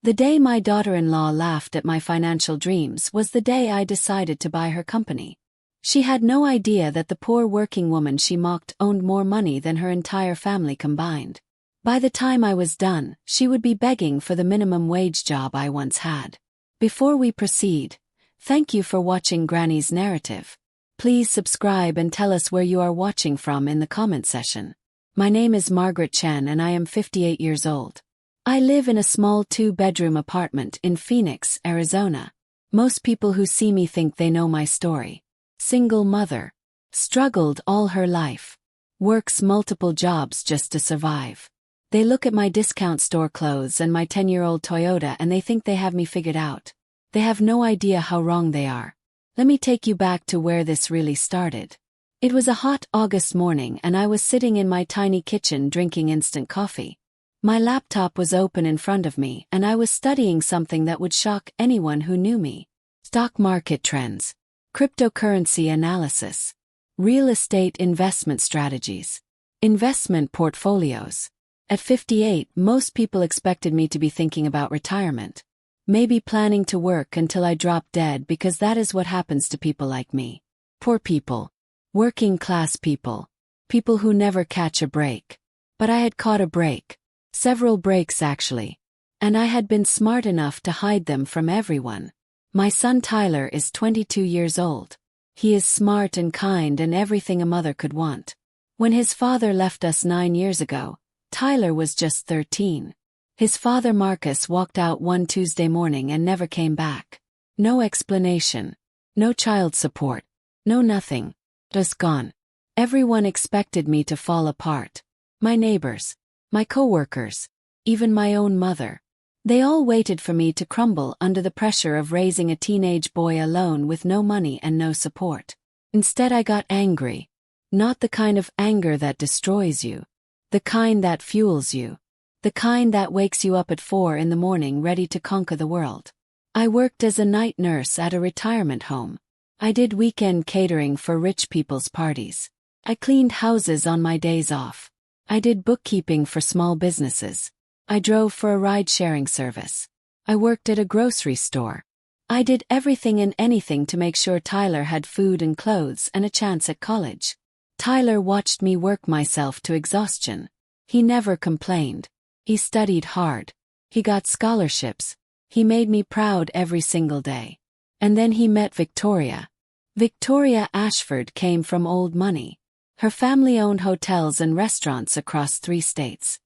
The day my daughter-in-law laughed at my financial dreams was the day I decided to buy her company. She had no idea that the poor working woman she mocked owned more money than her entire family combined. By the time I was done, she would be begging for the minimum wage job I once had. Before we proceed, thank you for watching Granny's narrative. Please subscribe and tell us where you are watching from in the comment section. My name is Margaret Chen and I am 58 years old. I live in a small 2-bedroom apartment in Phoenix, Arizona. Most people who see me think they know my story. Single mother. Struggled all her life. Works multiple jobs just to survive. They look at my discount store clothes and my 10-year-old Toyota and they think they have me figured out. They have no idea how wrong they are. Let me take you back to where this really started. It was a hot August morning and I was sitting in my tiny kitchen drinking instant coffee. My laptop was open in front of me and I was studying something that would shock anyone who knew me. Stock market trends. Cryptocurrency analysis. Real estate investment strategies. Investment portfolios. At 58, most people expected me to be thinking about retirement. Maybe planning to work until I drop dead because that is what happens to people like me. Poor people. Working class people. People who never catch a break. But I had caught a break. Several breaks actually. And I had been smart enough to hide them from everyone. My son Tyler is 22 years old. He is smart and kind and everything a mother could want. When his father left us 9 years ago, Tyler was just 13. His father Marcus walked out one Tuesday morning and never came back. No explanation. No child support. No nothing. Just gone. Everyone expected me to fall apart. My neighbors. My coworkers. Even my own mother. They all waited for me to crumble under the pressure of raising a teenage boy alone with no money and no support. Instead I got angry. Not the kind of anger that destroys you. The kind that fuels you. The kind that wakes you up at 4 in the morning ready to conquer the world. I worked as a night nurse at a retirement home. I did weekend catering for rich people's parties. I cleaned houses on my days off. I did bookkeeping for small businesses. I drove for a ride-sharing service. I worked at a grocery store. I did everything and anything to make sure Tyler had food and clothes and a chance at college. Tyler watched me work myself to exhaustion. He never complained. He studied hard. He got scholarships. He made me proud every single day. And then he met Victoria. Victoria Ashford came from old money. Her family owned hotels and restaurants across 3 states.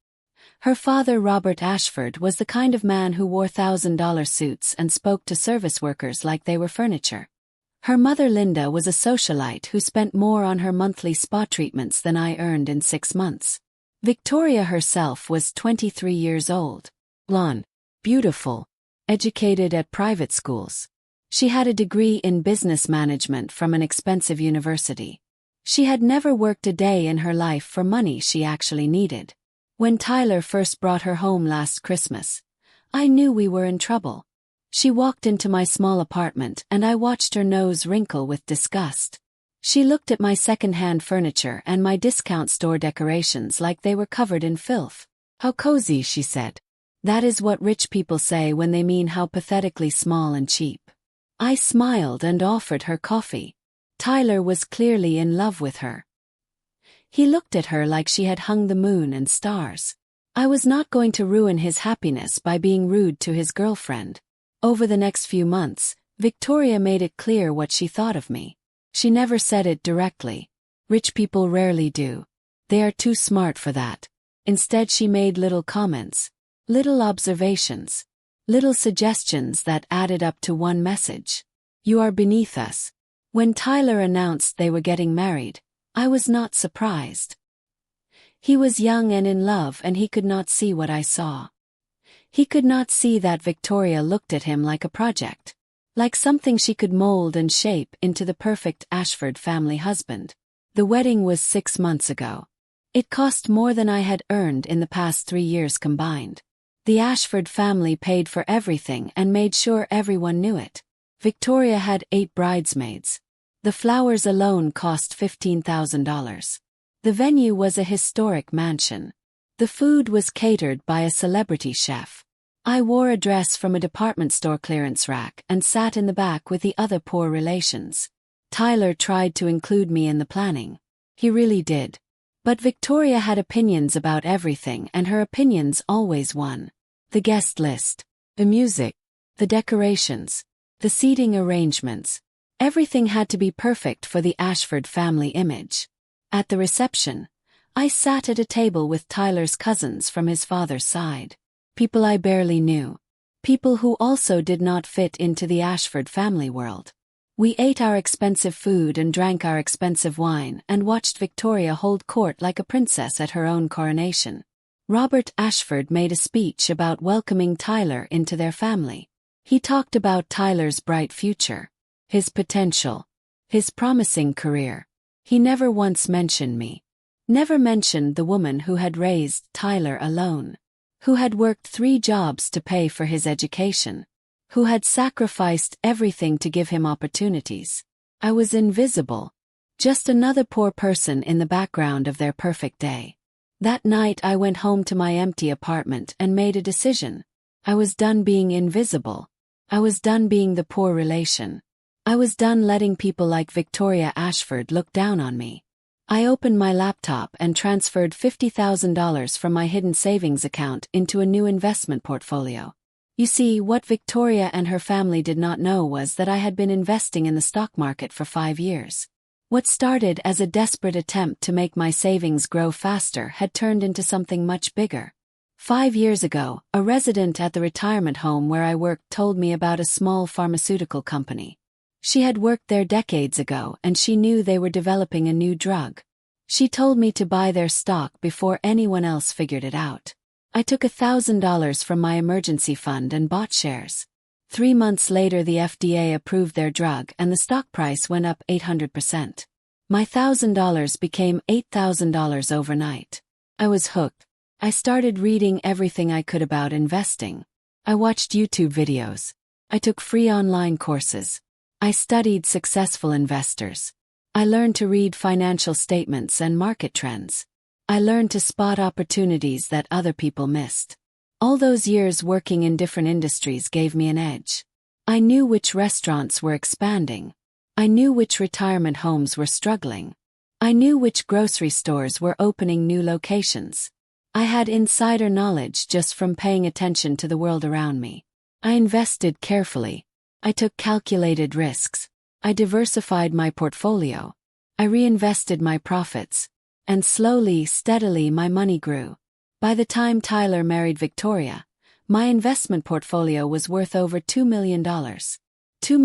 Her father Robert Ashford was the kind of man who wore $1,000 suits and spoke to service workers like they were furniture. Her mother Linda was a socialite who spent more on her monthly spa treatments than I earned in 6 months. Victoria herself was 23 years old. Blonde. Beautiful. Educated at private schools. She had a degree in business management from an expensive university. She had never worked a day in her life for money she actually needed. When Tyler first brought her home last Christmas, I knew we were in trouble. She walked into my small apartment and I watched her nose wrinkle with disgust. She looked at my second-hand furniture and my discount store decorations like they were covered in filth. How cozy, she said. That is what rich people say when they mean how pathetically small and cheap. I smiled and offered her coffee. Tyler was clearly in love with her. He looked at her like she had hung the moon and stars. I was not going to ruin his happiness by being rude to his girlfriend. Over the next few months, Victoria made it clear what she thought of me. She never said it directly. Rich people rarely do. They are too smart for that. Instead she made little comments, little observations, little suggestions that added up to one message. You are beneath us. When Tyler announced they were getting married, I was not surprised. He was young and in love and he could not see what I saw. He could not see that Victoria looked at him like a project. Like something she could mold and shape into the perfect Ashford family husband. The wedding was 6 months ago. It cost more than I had earned in the past 3 years combined. The Ashford family paid for everything and made sure everyone knew it. Victoria had 8 bridesmaids. The flowers alone cost $15,000. The venue was a historic mansion. The food was catered by a celebrity chef. I wore a dress from a department store clearance rack and sat in the back with the other poor relations. Tyler tried to include me in the planning. He really did. But Victoria had opinions about everything, and her opinions always won. The guest list, the music, the decorations, the seating arrangements. Everything had to be perfect for the Ashford family image. At the reception, I sat at a table with Tyler's cousins from his father's side. People I barely knew. People who also did not fit into the Ashford family world. We ate our expensive food and drank our expensive wine and watched Victoria hold court like a princess at her own coronation. Robert Ashford made a speech about welcoming Tyler into their family. He talked about Tyler's bright future, his potential, his promising career. He never once mentioned me. Never mentioned the woman who had raised Tyler alone. Who had worked 3 jobs to pay for his education. Who had sacrificed everything to give him opportunities. I was invisible. Just another poor person in the background of their perfect day. That night I went home to my empty apartment and made a decision. I was done being invisible. I was done being the poor relation. I was done letting people like Victoria Ashford look down on me. I opened my laptop and transferred $50,000 from my hidden savings account into a new investment portfolio. You see, what Victoria and her family did not know was that I had been investing in the stock market for 5 years. What started as a desperate attempt to make my savings grow faster had turned into something much bigger. 5 years ago, a resident at the retirement home where I worked told me about a small pharmaceutical company. She had worked there decades ago and she knew they were developing a new drug. She told me to buy their stock before anyone else figured it out. I took $1,000 from my emergency fund and bought shares. 3 months later the FDA approved their drug and the stock price went up 800%. My $1,000 became $8,000 overnight. I was hooked. I started reading everything I could about investing. I watched YouTube videos. I took free online courses. I studied successful investors. I learned to read financial statements and market trends. I learned to spot opportunities that other people missed. All those years working in different industries gave me an edge. I knew which restaurants were expanding. I knew which retirement homes were struggling. I knew which grocery stores were opening new locations. I had insider knowledge just from paying attention to the world around me. I invested carefully. I took calculated risks. I diversified my portfolio. I reinvested my profits. And slowly, steadily my money grew. By the time Tyler married Victoria, my investment portfolio was worth over $2 million. $2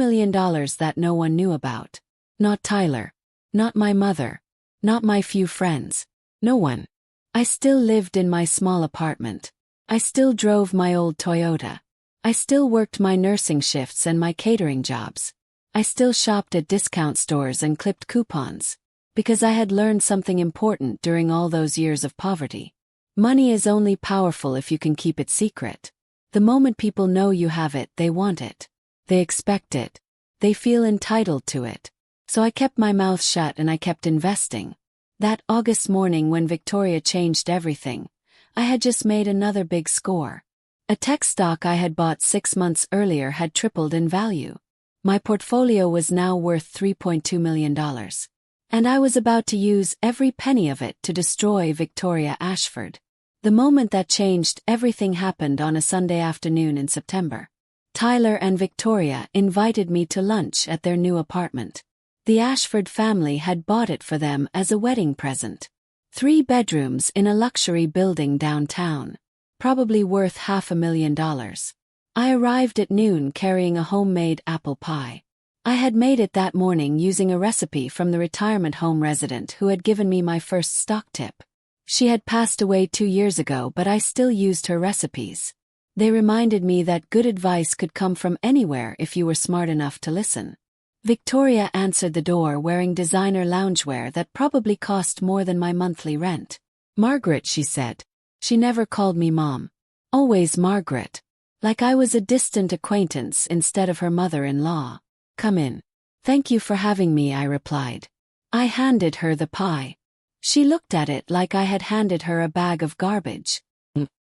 million that no one knew about. Not Tyler. Not my mother. Not my few friends. No one. I still lived in my small apartment. I still drove my old Toyota. I still worked my nursing shifts and my catering jobs. I still shopped at discount stores and clipped coupons. Because I had learned something important during all those years of poverty. Money is only powerful if you can keep it secret. The moment people know you have it, they want it. They expect it. They feel entitled to it. So I kept my mouth shut and I kept investing. That August morning when Victoria changed everything, I had just made another big score. A tech stock I had bought 6 months earlier had tripled in value. My portfolio was now worth $3.2 million. And I was about to use every penny of it to destroy Victoria Ashford. The moment that changed everything happened on a Sunday afternoon in September. Tyler and Victoria invited me to lunch at their new apartment. The Ashford family had bought it for them as a wedding present. 3 bedrooms in a luxury building downtown. Probably worth $500,000. I arrived at noon carrying a homemade apple pie. I had made it that morning using a recipe from the retirement home resident who had given me my first stock tip. She had passed away 2 years ago, but I still used her recipes. They reminded me that good advice could come from anywhere if you were smart enough to listen. Victoria answered the door wearing designer loungewear that probably cost more than my monthly rent. "Margaret," she said. She never called me Mom. Always Margaret. Like I was a distant acquaintance instead of her mother-in-law. "Come in." "Thank you for having me," I replied. I handed her the pie. She looked at it like I had handed her a bag of garbage.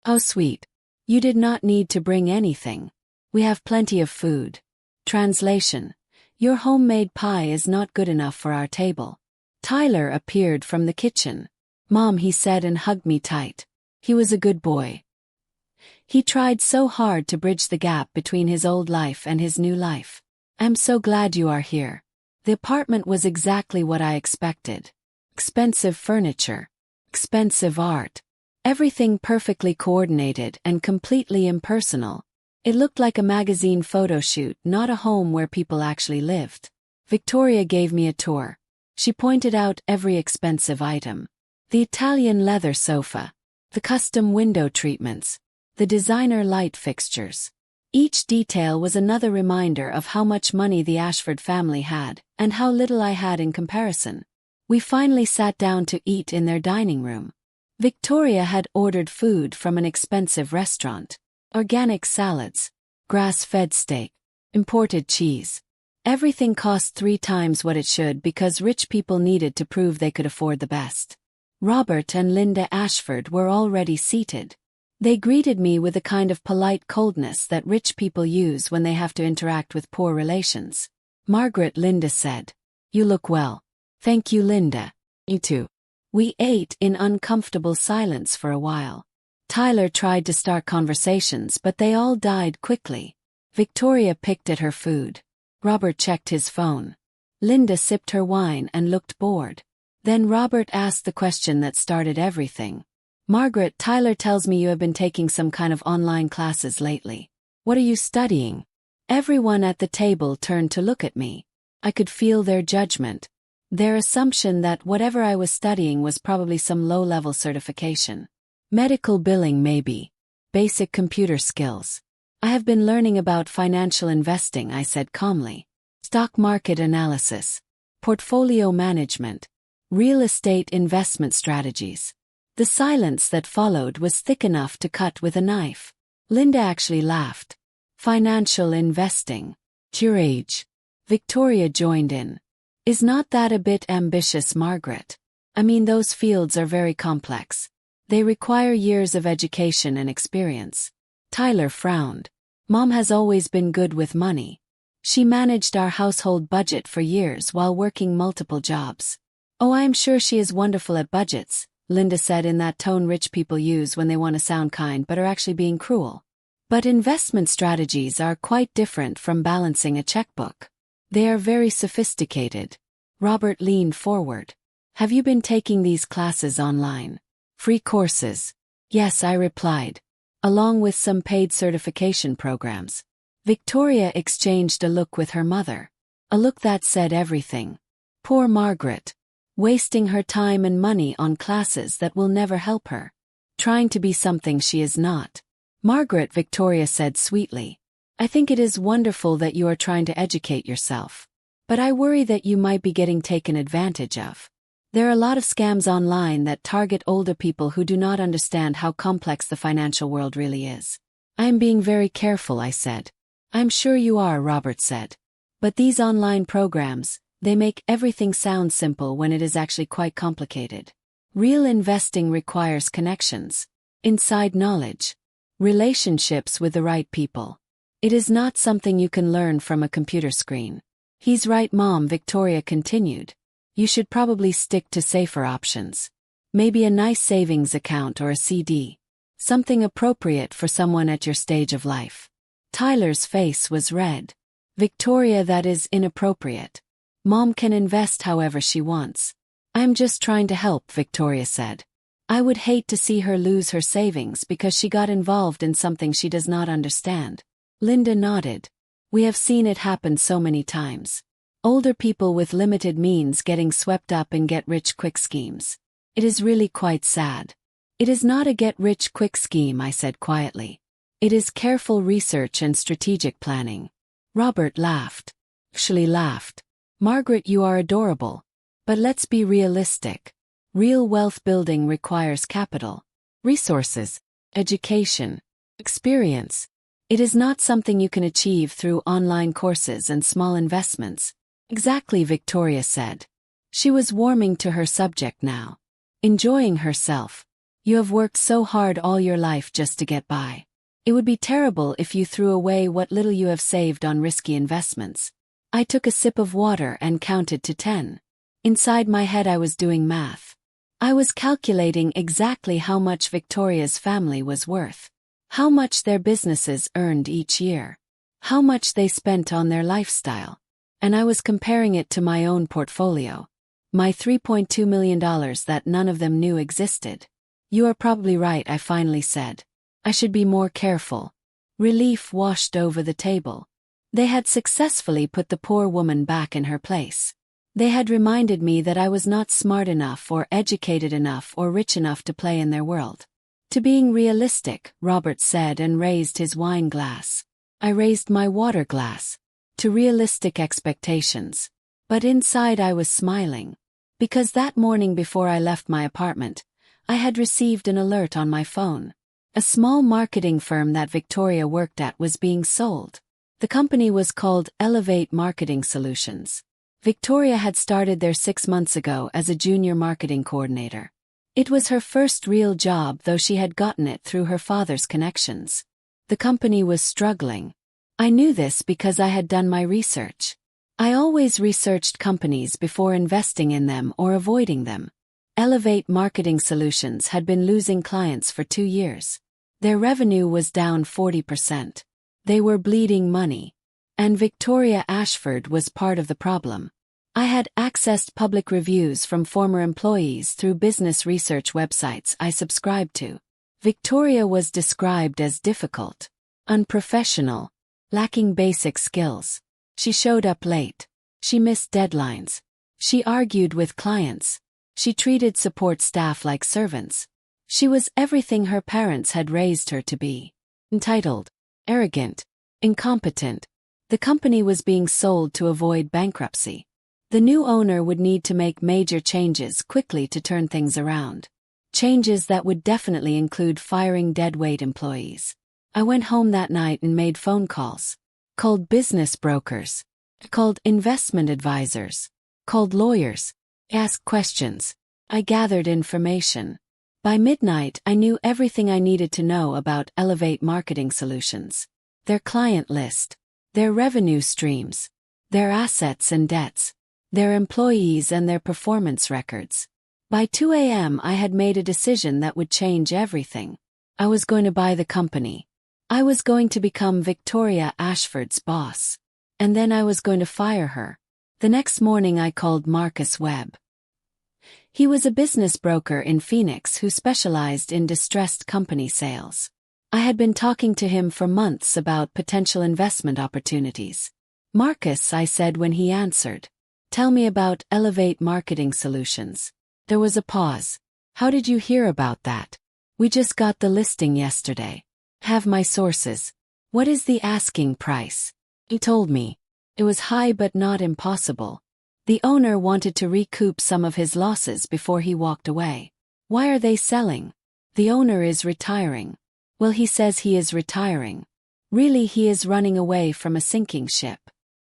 "Oh, sweet. You did not need to bring anything. We have plenty of food. Translation: Your homemade pie is not good enough for our table. Tyler appeared from the kitchen. Mom, he said and hugged me tight. He was a good boy. He tried so hard to bridge the gap between his old life and his new life. I'm so glad you are here. The apartment was exactly what I expected. Expensive furniture. Expensive art. Everything perfectly coordinated and completely impersonal. It looked like a magazine photo shoot, not a home where people actually lived. Victoria gave me a tour. She pointed out every expensive item. The Italian leather sofa. The custom window treatments. The designer light fixtures. Each detail was another reminder of how much money the Ashford family had, and how little I had in comparison. We finally sat down to eat in their dining room. Victoria had ordered food from an expensive restaurant. Organic salads. Grass-fed steak. Imported cheese. Everything cost 3 times what it should because rich people needed to prove they could afford the best. Robert and Linda Ashford were already seated. They greeted me with a kind of polite coldness that rich people use when they have to interact with poor relations. Margaret, Linda said. You look well. Thank you, Linda. You too. We ate in uncomfortable silence for a while. Tyler tried to start conversations, but they all died quickly. Victoria picked at her food. Robert checked his phone. Linda sipped her wine and looked bored. Then Robert asked the question that started everything. Margaret, Tyler tells me you have been taking some kind of online classes lately. What are you studying? Everyone at the table turned to look at me. I could feel their judgment. Their assumption that whatever I was studying was probably some low-level certification. Medical billing maybe. Basic computer skills. I have been learning about financial investing, I said calmly. Stock market analysis. Portfolio management. Real estate investment strategies. The silence that followed was thick enough to cut with a knife. Linda actually laughed. Financial investing. Your age. Victoria joined in. Is not that a bit ambitious, Margaret? I mean, those fields are very complex. They require years of education and experience. Tyler frowned. Mom has always been good with money. She managed our household budget for years while working multiple jobs. Oh, I am sure she is wonderful at budgets, Linda said in that tone rich people use when they want to sound kind but are actually being cruel. But investment strategies are quite different from balancing a checkbook. They are very sophisticated. Robert leaned forward. Have you been taking these classes online? Free courses? Yes, I replied. Along with some paid certification programs. Victoria exchanged a look with her mother. A look that said everything. Poor Margaret. Wasting her time and money on classes that will never help her. Trying to be something she is not. Margaret, Victoria said sweetly. I think it is wonderful that you are trying to educate yourself. But I worry that you might be getting taken advantage of. There are a lot of scams online that target older people who do not understand how complex the financial world really is. I am being very careful, I said. I'm sure you are, Robert said. But these online programs, they make everything sound simple when it is actually quite complicated. Real investing requires connections, inside knowledge, relationships with the right people. It is not something you can learn from a computer screen. He's right, Mom, Victoria continued. You should probably stick to safer options. Maybe a nice savings account or a CD. Something appropriate for someone at your stage of life. Tyler's face was red. Victoria, that is inappropriate. Mom can invest however she wants. I'm just trying to help, Victoria said. I would hate to see her lose her savings because she got involved in something she does not understand. Linda nodded. We have seen it happen so many times. Older people with limited means getting swept up in get-rich-quick schemes. It is really quite sad. It is not a get-rich-quick scheme, I said quietly. It is careful research and strategic planning. Robert laughed. Actually laughed. Margaret, you are adorable. But let's be realistic. Real wealth building requires capital, resources, education, experience. It is not something you can achieve through online courses and small investments. Exactly, Victoria said. She was warming to her subject now. Enjoying herself. You have worked so hard all your life just to get by. It would be terrible if you threw away what little you have saved on risky investments. I took a sip of water and counted to 10. Inside my head I was doing math. I was calculating exactly how much Victoria's family was worth, how much their businesses earned each year, how much they spent on their lifestyle, and I was comparing it to my own portfolio, my $3.2 million that none of them knew existed. You are probably right, I finally said. I should be more careful. Relief washed over the table. They had successfully put the poor woman back in her place. They had reminded me that I was not smart enough or educated enough or rich enough to play in their world. To being realistic, Robert said and raised his wine glass. I raised my water glass. To realistic expectations. But inside I was smiling. Because that morning before I left my apartment, I had received an alert on my phone. A small marketing firm that Victoria worked at was being sold. The company was called Elevate Marketing Solutions. Victoria had started there 6 months ago as a junior marketing coordinator. It was her first real job, though she had gotten it through her father's connections. The company was struggling. I knew this because I had done my research. I always researched companies before investing in them or avoiding them. Elevate Marketing Solutions had been losing clients for 2 years. Their revenue was down 40%. They were bleeding money. And Victoria Ashford was part of the problem. I had accessed public reviews from former employees through business research websites I subscribed to. Victoria was described as difficult, unprofessional, lacking basic skills. She showed up late. She missed deadlines. She argued with clients. She treated support staff like servants. She was everything her parents had raised her to be. Entitled, arrogant, incompetent. The company was being sold to avoid bankruptcy. The new owner would need to make major changes quickly to turn things around. Changes that would definitely include firing deadweight employees. I went home that night and made phone calls. Called business brokers. Called investment advisors. Called lawyers. Asked questions. I gathered information. By midnight, I knew everything I needed to know about Elevate Marketing Solutions. Their client list. Their revenue streams. Their assets and debts. Their employees and their performance records. By 2 a.m. I had made a decision that would change everything. I was going to buy the company. I was going to become Victoria Ashford's boss. And then I was going to fire her. The next morning I called Marcus Webb. He was a business broker in Phoenix who specialized in distressed company sales. I had been talking to him for months about potential investment opportunities. Marcus, I said when he answered. Tell me about Elevate Marketing Solutions. There was a pause. How did you hear about that? We just got the listing yesterday. Have my sources. What is the asking price? He told me. It was high but not impossible. The owner wanted to recoup some of his losses before he walked away. Why are they selling? The owner is retiring. Well, he says he is retiring. Really, he is running away from a sinking ship.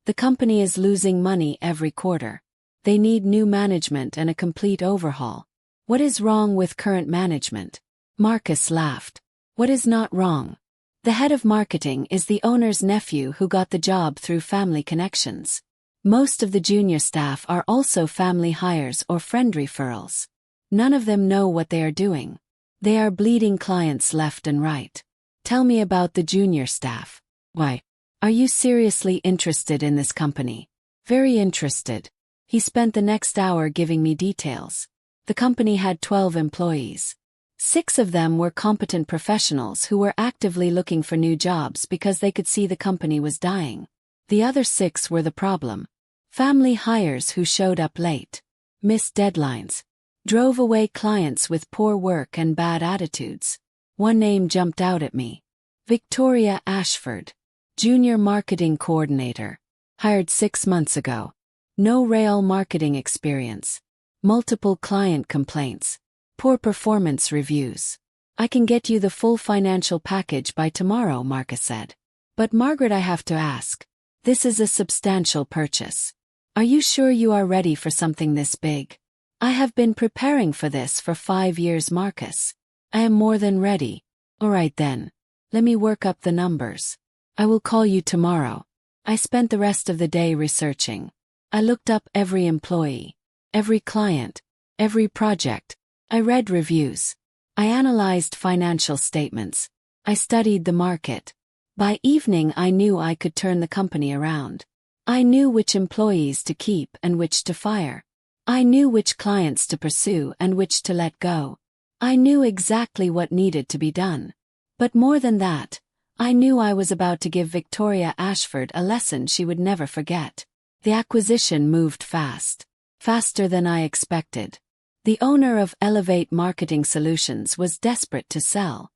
The company is losing money every quarter. They need new management and a complete overhaul. What is wrong with current management? Marcus laughed. What is not wrong? The head of marketing is the owner's nephew who got the job through family connections. Most of the junior staff are also family hires or friend referrals. None of them know what they are doing. They are bleeding clients left and right. Tell me about the junior staff. Why? Are you seriously interested in this company? Very interested. He spent the next hour giving me details. The company had 12 employees. 6 of them were competent professionals who were actively looking for new jobs because they could see the company was dying. The other 6 were the problem. Family hires who showed up late, missed deadlines, drove away clients with poor work and bad attitudes. One name jumped out at me. Victoria Ashford, Junior Marketing Coordinator, hired 6 months ago. No real marketing experience. Multiple client complaints. Poor performance reviews. I can get you the full financial package by tomorrow, Marcus said. But Margaret, I have to ask. This is a substantial purchase. Are you sure you are ready for something this big? I have been preparing for this for 5 years, Marcus. I am more than ready. All right then. Let me work up the numbers. I will call you tomorrow. I spent the rest of the day researching. I looked up every employee, every client, every project. I read reviews. I analyzed financial statements. I studied the market. By evening, I knew I could turn the company around. I knew which employees to keep and which to fire. I knew which clients to pursue and which to let go. I knew exactly what needed to be done. But more than that, I knew I was about to give Victoria Ashford a lesson she would never forget. The acquisition moved fast. Faster than I expected. The owner of Elevate Marketing Solutions was desperate to sell.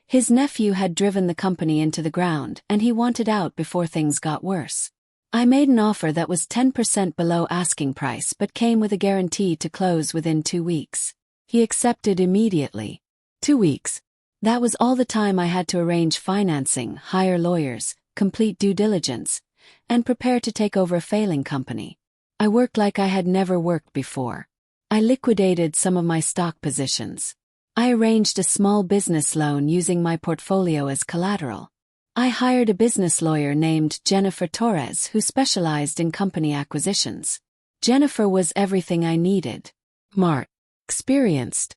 His nephew had driven the company into the ground and he wanted out before things got worse. I made an offer that was 10% below asking price but came with a guarantee to close within 2 weeks. He accepted immediately. 2 weeks. That was all the time I had to arrange financing, hire lawyers, complete due diligence, and prepare to take over a failing company. I worked like I had never worked before. I liquidated some of my stock positions. I arranged a small business loan using my portfolio as collateral. I hired a business lawyer named Jennifer Torres who specialized in company acquisitions. Jennifer was everything I needed. Smart. Experienced.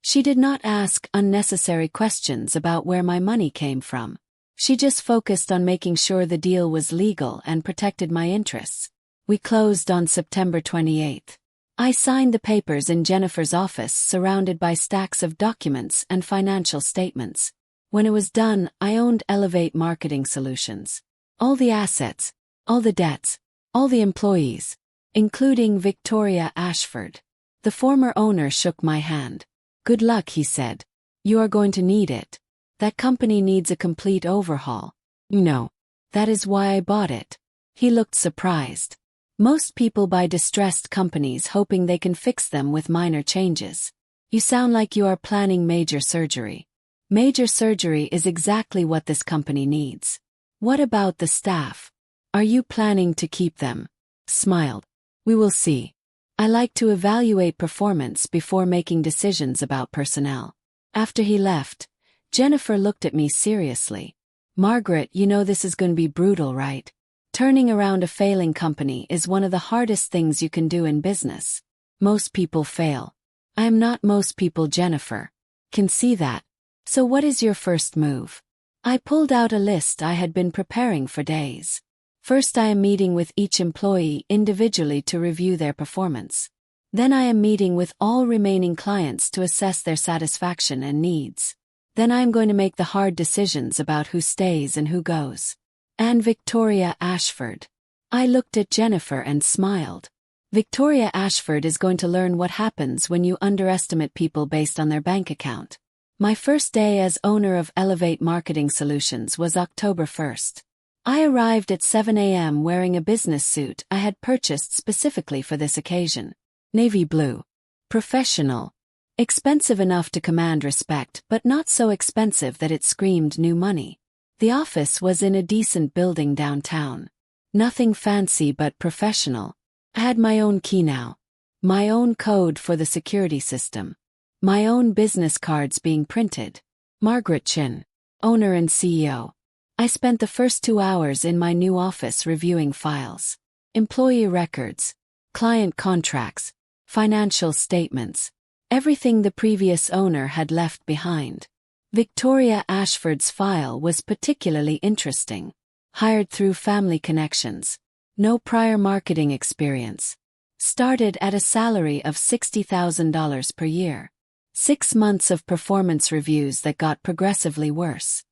She did not ask unnecessary questions about where my money came from. She just focused on making sure the deal was legal and protected my interests. We closed on September 28th. I signed the papers in Jennifer's office surrounded by stacks of documents and financial statements. When it was done, I owned Elevate Marketing Solutions. All the assets, all the debts, all the employees, including Victoria Ashford. The former owner shook my hand. Good luck, he said. You are going to need it. That company needs a complete overhaul. No. That is why I bought it. He looked surprised. Most people buy distressed companies hoping they can fix them with minor changes. You sound like you are planning major surgery. Major surgery is exactly what this company needs. What about the staff? Are you planning to keep them? Smiled. We will see. I like to evaluate performance before making decisions about personnel. After he left, Jennifer looked at me seriously. Margaret, you know this is going to be brutal, right? Turning around a failing company is one of the hardest things you can do in business. Most people fail. I am not most people, Jennifer. Can see that. So what is your first move? I pulled out a list I had been preparing for days. First, I am meeting with each employee individually to review their performance. Then I am meeting with all remaining clients to assess their satisfaction and needs. Then I am going to make the hard decisions about who stays and who goes. And Victoria Ashford. I looked at Jennifer and smiled. Victoria Ashford is going to learn what happens when you underestimate people based on their bank account. My first day as owner of Elevate Marketing Solutions was October 1st. I arrived at 7 a.m. wearing a business suit I had purchased specifically for this occasion. Navy blue. Professional. Expensive enough to command respect, but not so expensive that it screamed new money. The office was in a decent building downtown. Nothing fancy but professional. I had my own key now. My own code for the security system. My own business cards being printed. Margaret Chin, owner and CEO. I spent the first 2 hours in my new office reviewing files. Employee records. Client contracts. Financial statements. Everything the previous owner had left behind. Victoria Ashford's file was particularly interesting. Hired through family connections. No prior marketing experience. Started at a salary of $60,000 per year. 6 months of performance reviews that got progressively worse.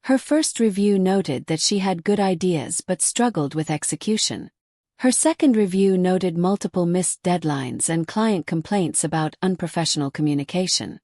Her first review noted that she had good ideas but struggled with execution. Her second review noted multiple missed deadlines and client complaints about unprofessional communication.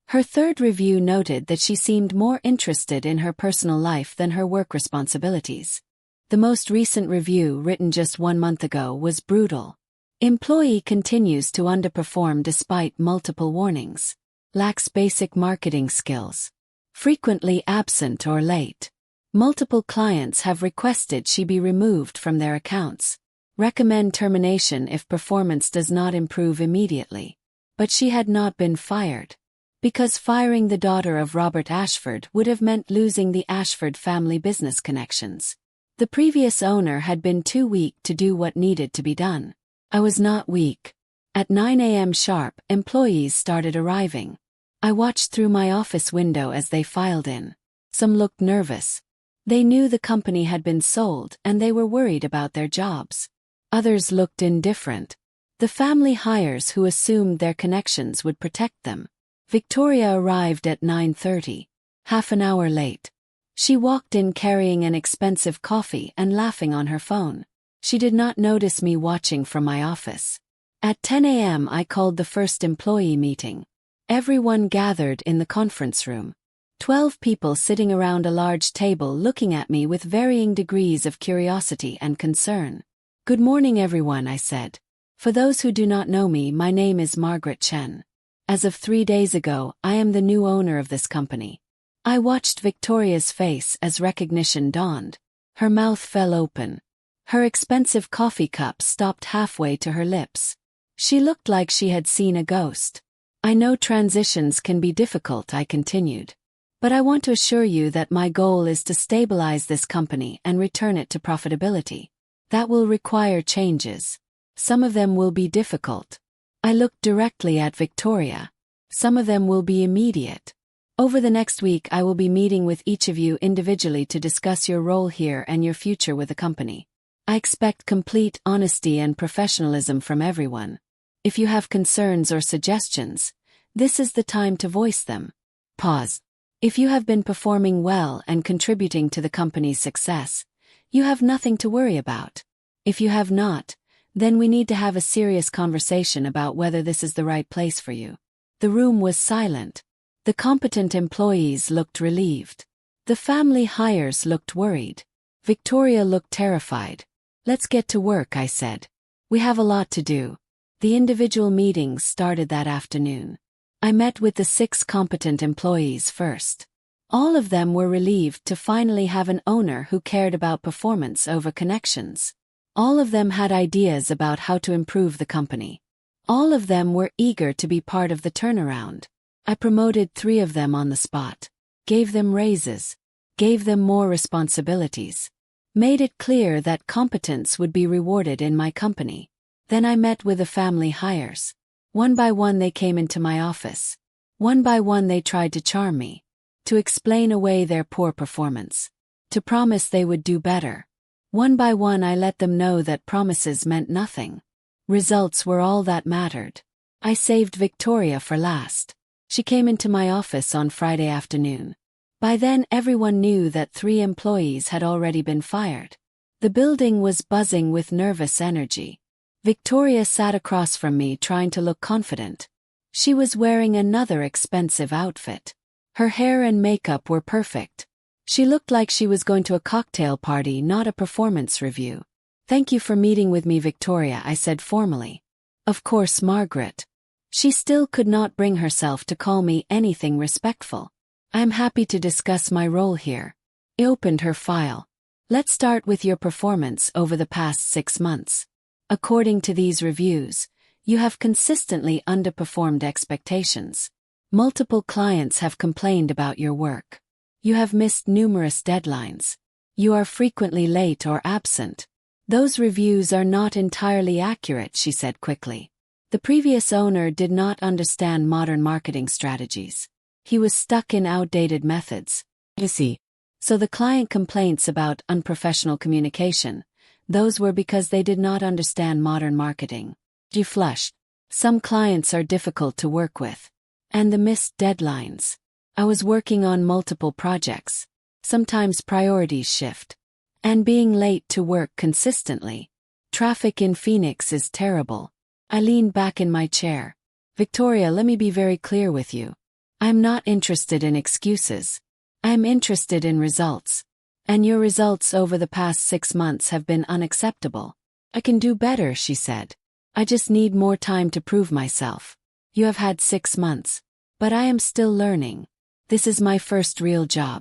Her third review noted that she seemed more interested in her personal life than her work responsibilities. The most recent review, written just 1 month ago, was brutal. Employee continues to underperform despite multiple warnings. Lacks basic marketing skills. Frequently absent or late. Multiple clients have requested she be removed from their accounts. Recommend termination if performance does not improve immediately. But she had not been fired. Because firing the daughter of Robert Ashford would have meant losing the Ashford family business connections. The previous owner had been too weak to do what needed to be done. I was not weak. At 9 a.m. sharp, employees started arriving. I watched through my office window as they filed in. Some looked nervous. They knew the company had been sold and they were worried about their jobs. Others looked indifferent. The family hires who assumed their connections would protect them. Victoria arrived at 9:30, half an hour late. She walked in carrying an expensive coffee and laughing on her phone. She did not notice me watching from my office. At 10 a.m. I called the first employee meeting. Everyone gathered in the conference room. 12 people sitting around a large table looking at me with varying degrees of curiosity and concern. "Good morning everyone," I said. "For those who do not know me, my name is Margaret Chen. As of 3 days ago, I am the new owner of this company." I watched Victoria's face as recognition dawned. Her mouth fell open. Her expensive coffee cup stopped halfway to her lips. She looked like she had seen a ghost. "I know transitions can be difficult," I continued. "But I want to assure you that my goal is to stabilize this company and return it to profitability. That will require changes. Some of them will be difficult." I looked directly at Victoria. "Some of them will be immediate. Over the next week I will be meeting with each of you individually to discuss your role here and your future with the company. I expect complete honesty and professionalism from everyone. If you have concerns or suggestions, this is the time to voice them." Pause. "If you have been performing well and contributing to the company's success, you have nothing to worry about. If you have not, then we need to have a serious conversation about whether this is the right place for you." The room was silent. The competent employees looked relieved. The family hires looked worried. Victoria looked terrified. "Let's get to work," I said. "We have a lot to do." The individual meetings started that afternoon. I met with the 6 competent employees first. All of them were relieved to finally have an owner who cared about performance over connections. All of them had ideas about how to improve the company. All of them were eager to be part of the turnaround. I promoted 3 of them on the spot, gave them raises, gave them more responsibilities, made it clear that competence would be rewarded in my company. Then I met with the family hires. One by one they came into my office. One by one they tried to charm me, to explain away their poor performance, to promise they would do better. One by one I let them know that promises meant nothing. Results were all that mattered. I saved Victoria for last. She came into my office on Friday afternoon. By then everyone knew that 3 employees had already been fired. The building was buzzing with nervous energy. Victoria sat across from me trying to look confident. She was wearing another expensive outfit. Her hair and makeup were perfect. She looked like she was going to a cocktail party, not a performance review. "Thank you for meeting with me, Victoria," I said formally. "Of course, Margaret." She still could not bring herself to call me anything respectful. "I am happy to discuss my role here." I opened her file. "Let's start with your performance over the past 6 months. According to these reviews, you have consistently underperformed expectations. Multiple clients have complained about your work. You have missed numerous deadlines. You are frequently late or absent." "Those reviews are not entirely accurate," she said quickly. The previous owner did not understand modern marketing strategies. He was stuck in outdated methods. So the client complaints about unprofessional communication, those were because they did not understand modern marketing. She flushed. "Some clients are difficult to work with. And the missed deadlines. I was working on multiple projects. Sometimes priorities shift. And being late to work consistently. Traffic in Phoenix is terrible." I leaned back in my chair. "Victoria, let me be very clear with you. I'm not interested in excuses. I'm interested in results. And your results over the past 6 months have been unacceptable." "I can do better," she said. "I just need more time to prove myself." "You have had 6 months. But I am still learning. This is my first real job."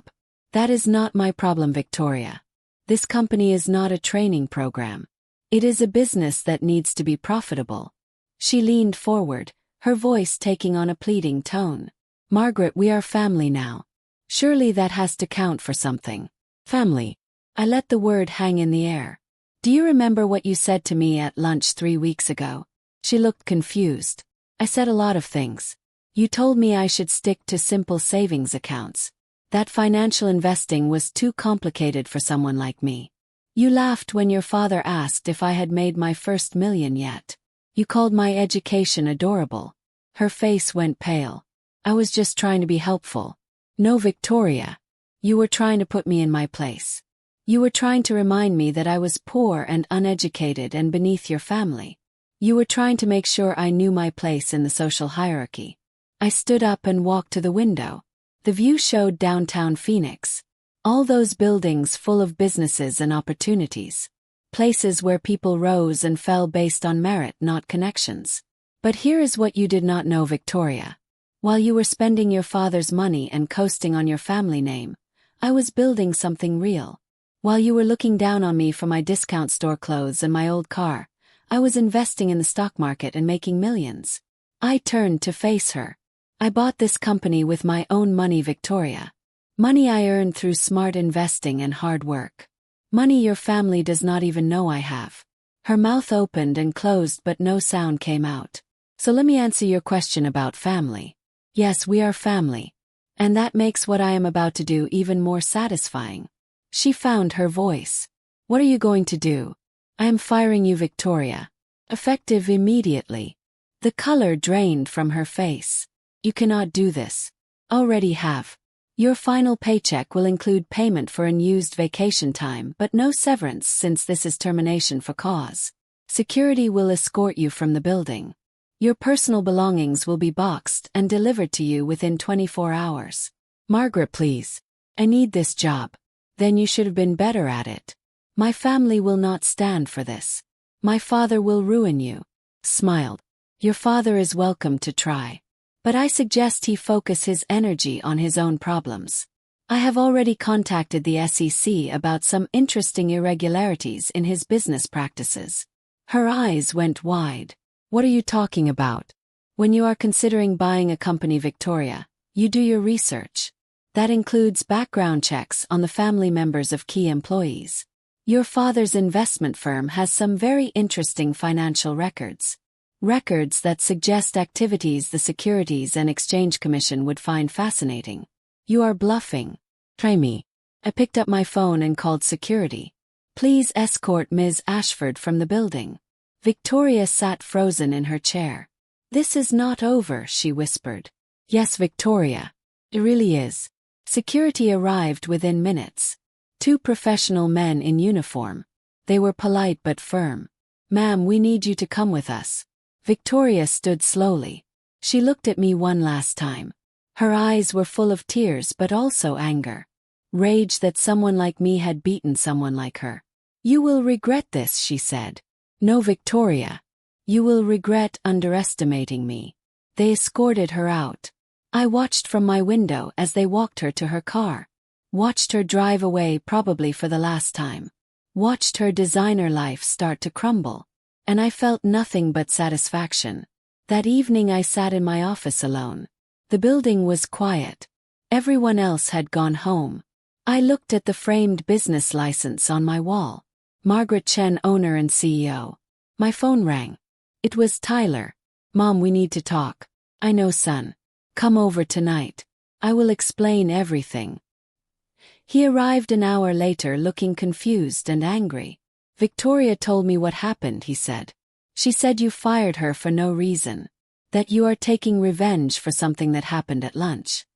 "That is not my problem, Victoria. This company is not a training program. It is a business that needs to be profitable." She leaned forward, her voice taking on a pleading tone. Margaret, we are family now. Surely that has to count for something. Family. I let the word hang in the air. Do you remember what you said to me at lunch 3 weeks ago? She looked confused. I said a lot of things. You told me I should stick to simple savings accounts. That financial investing was too complicated for someone like me. You laughed when your father asked if I had made my first million yet. You called my education adorable. Her face went pale. I was just trying to be helpful. No, Victoria. You were trying to put me in my place. You were trying to remind me that I was poor and uneducated and beneath your family. You were trying to make sure I knew my place in the social hierarchy. I stood up and walked to the window. The view showed downtown Phoenix. All those buildings full of businesses and opportunities. Places where people rose and fell based on merit, not connections. But here is what you did not know, Victoria. While you were spending your father's money and coasting on your family name, I was building something real. While you were looking down on me for my discount store clothes and my old car, I was investing in the stock market and making millions. I turned to face her. I bought this company with my own money, Victoria. Money I earned through smart investing and hard work. Money your family does not even know I have. Her mouth opened and closed but no sound came out. So let me answer your question about family. Yes, we are family. And that makes what I am about to do even more satisfying. She found her voice. What are you going to do? I am firing you, Victoria. Effective immediately. The color drained from her face. You cannot do this. Already have. Your final paycheck will include payment for unused vacation time but no severance since this is termination for cause. Security will escort you from the building. Your personal belongings will be boxed and delivered to you within 24 hours. Margaret, please. I need this job. Then you should have been better at it. My family will not stand for this. My father will ruin you. Smiled. Your father is welcome to try. But I suggest he focus his energy on his own problems. I have already contacted the SEC about some interesting irregularities in his business practices. Her eyes went wide. What are you talking about? When you are considering buying a company, Victoria, you do your research. That includes background checks on the family members of key employees. Your father's investment firm has some very interesting financial records. Records that suggest activities the Securities and Exchange Commission would find fascinating. You are bluffing. Try me. I picked up my phone and called security. Please escort Ms. Ashford from the building. Victoria sat frozen in her chair. This is not over, she whispered. Yes, Victoria. It really is. Security arrived within minutes. 2 professional men in uniform. They were polite but firm. Ma'am, we need you to come with us. Victoria stood slowly. She looked at me one last time. Her eyes were full of tears but also anger. Rage that someone like me had beaten someone like her. You will regret this, she said. No, Victoria. You will regret underestimating me. They escorted her out. I watched from my window as they walked her to her car. Watched her drive away, probably for the last time. Watched her designer life start to crumble. And I felt nothing but satisfaction. That evening I sat in my office alone. The building was quiet. Everyone else had gone home. I looked at the framed business license on my wall. Margaret Chen, owner and CEO. My phone rang. It was Tyler. Mom, we need to talk. I know, son. Come over tonight. I will explain everything. He arrived an hour later looking confused and angry. Victoria told me what happened, he said. She said you fired her for no reason. That you are taking revenge for something that happened at lunch.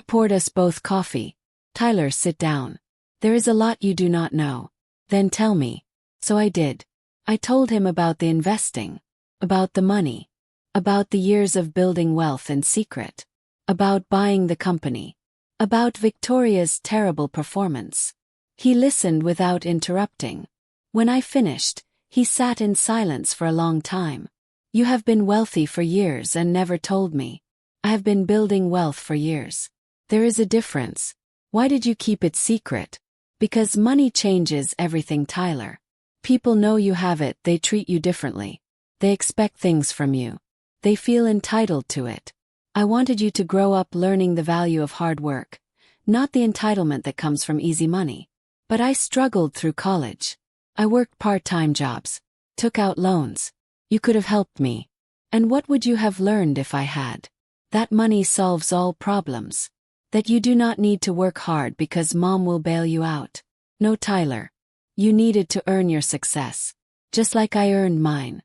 Poured us both coffee. Tyler, sit down. There is a lot you do not know. Then tell me. So I did. I told him about the investing. About the money. About the years of building wealth in secret. About buying the company. About Victoria's terrible performance. He listened without interrupting. When I finished, he sat in silence for a long time. You have been wealthy for years and never told me. I have been building wealth for years. There is a difference. Why did you keep it secret? Because money changes everything, Tyler. People know you have it, they treat you differently. They expect things from you. They feel entitled to it. I wanted you to grow up learning the value of hard work, not the entitlement that comes from easy money. But I struggled through college. I worked part-time jobs, took out loans. You could have helped me. And what would you have learned if I had? That money solves all problems. That you do not need to work hard because mom will bail you out. No, Tyler. You needed to earn your success. Just like I earned mine.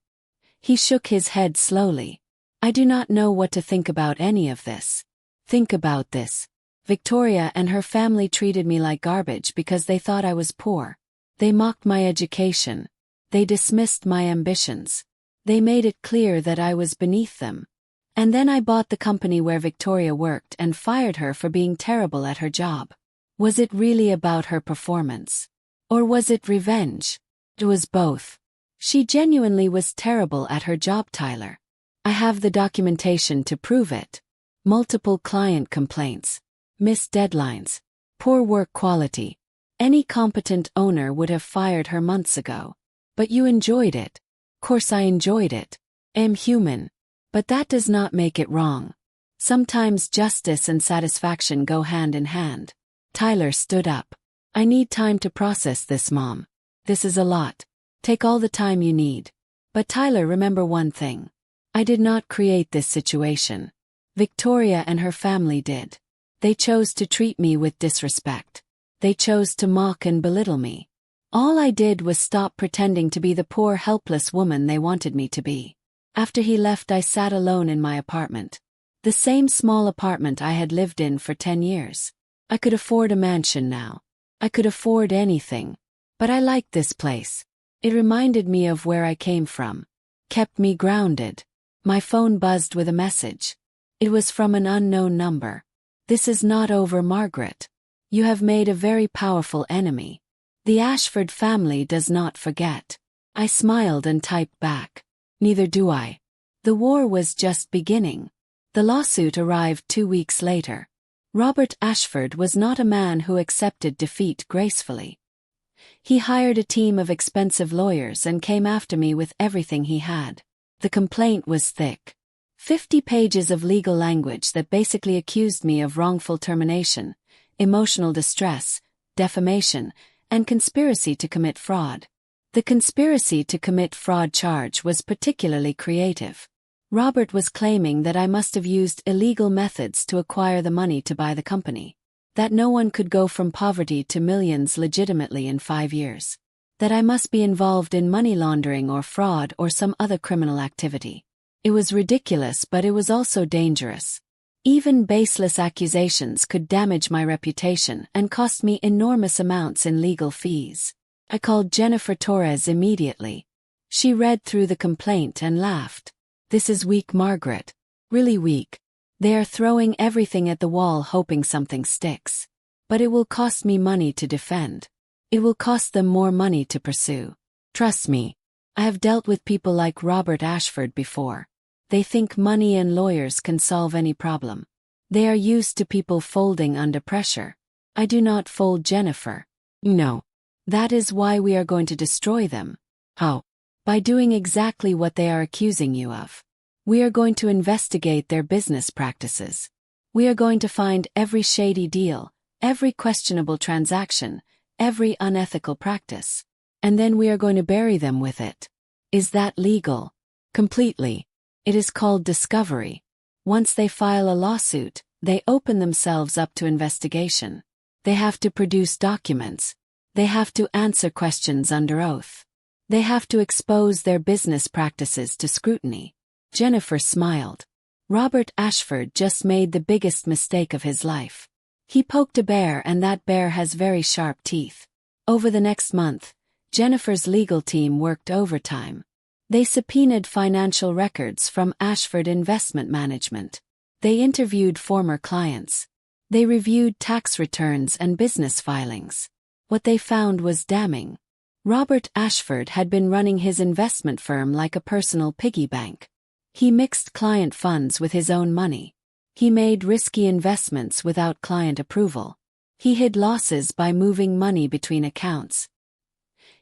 He shook his head slowly. I do not know what to think about any of this. Think about this. Victoria and her family treated me like garbage because they thought I was poor. They mocked my education. They dismissed my ambitions. They made it clear that I was beneath them. And then I bought the company where Victoria worked and fired her for being terrible at her job. Was it really about her performance? Or was it revenge? It was both. She genuinely was terrible at her job, Tyler. I have the documentation to prove it. Multiple client complaints. Missed deadlines. Poor work quality. Any competent owner would have fired her months ago. But you enjoyed it. Course I enjoyed it. Am human. But that does not make it wrong. Sometimes justice and satisfaction go hand in hand. Tyler stood up. I need time to process this, Mom. This is a lot. Take all the time you need. But Tyler, remember one thing. I did not create this situation. Victoria and her family did. They chose to treat me with disrespect. They chose to mock and belittle me. All I did was stop pretending to be the poor, helpless woman they wanted me to be. After he left, I sat alone in my apartment. The same small apartment I had lived in for 10 years. I could afford a mansion now. I could afford anything. But I liked this place. It reminded me of where I came from. Kept me grounded. My phone buzzed with a message. It was from an unknown number. This is not over, Margaret. You have made a very powerful enemy. The Ashford family does not forget. I smiled and typed back. Neither do I. The war was just beginning. The lawsuit arrived 2 weeks later. Robert Ashford was not a man who accepted defeat gracefully. He hired a team of expensive lawyers and came after me with everything he had. The complaint was thick. 50 pages of legal language that basically accused me of wrongful termination, emotional distress, defamation, and conspiracy to commit fraud. The conspiracy to commit fraud charge was particularly creative. Robert was claiming that I must have used illegal methods to acquire the money to buy the company. That no one could go from poverty to millions legitimately in 5 years. That I must be involved in money laundering or fraud or some other criminal activity. It was ridiculous, but it was also dangerous. Even baseless accusations could damage my reputation and cost me enormous amounts in legal fees. I called Jennifer Torres immediately. She read through the complaint and laughed. This is weak, Margaret. Really weak. They are throwing everything at the wall hoping something sticks. But it will cost me money to defend. It will cost them more money to pursue. Trust me. I have dealt with people like Robert Ashford before. They think money and lawyers can solve any problem. They are used to people folding under pressure. I do not fold, Jennifer. No. That is why we are going to destroy them. How? By doing exactly what they are accusing you of. We are going to investigate their business practices. We are going to find every shady deal, every questionable transaction, every unethical practice. And then we are going to bury them with it. Is that legal? Completely. It is called discovery. Once they file a lawsuit, they open themselves up to investigation. They have to produce documents. They have to answer questions under oath. They have to expose their business practices to scrutiny. Jennifer smiled. Robert Ashford just made the biggest mistake of his life. He poked a bear, and that bear has very sharp teeth. Over the next month, Jennifer's legal team worked overtime. They subpoenaed financial records from Ashford Investment Management. They interviewed former clients. They reviewed tax returns and business filings. What they found was damning. Robert Ashford had been running his investment firm like a personal piggy bank. He mixed client funds with his own money. He made risky investments without client approval. He hid losses by moving money between accounts.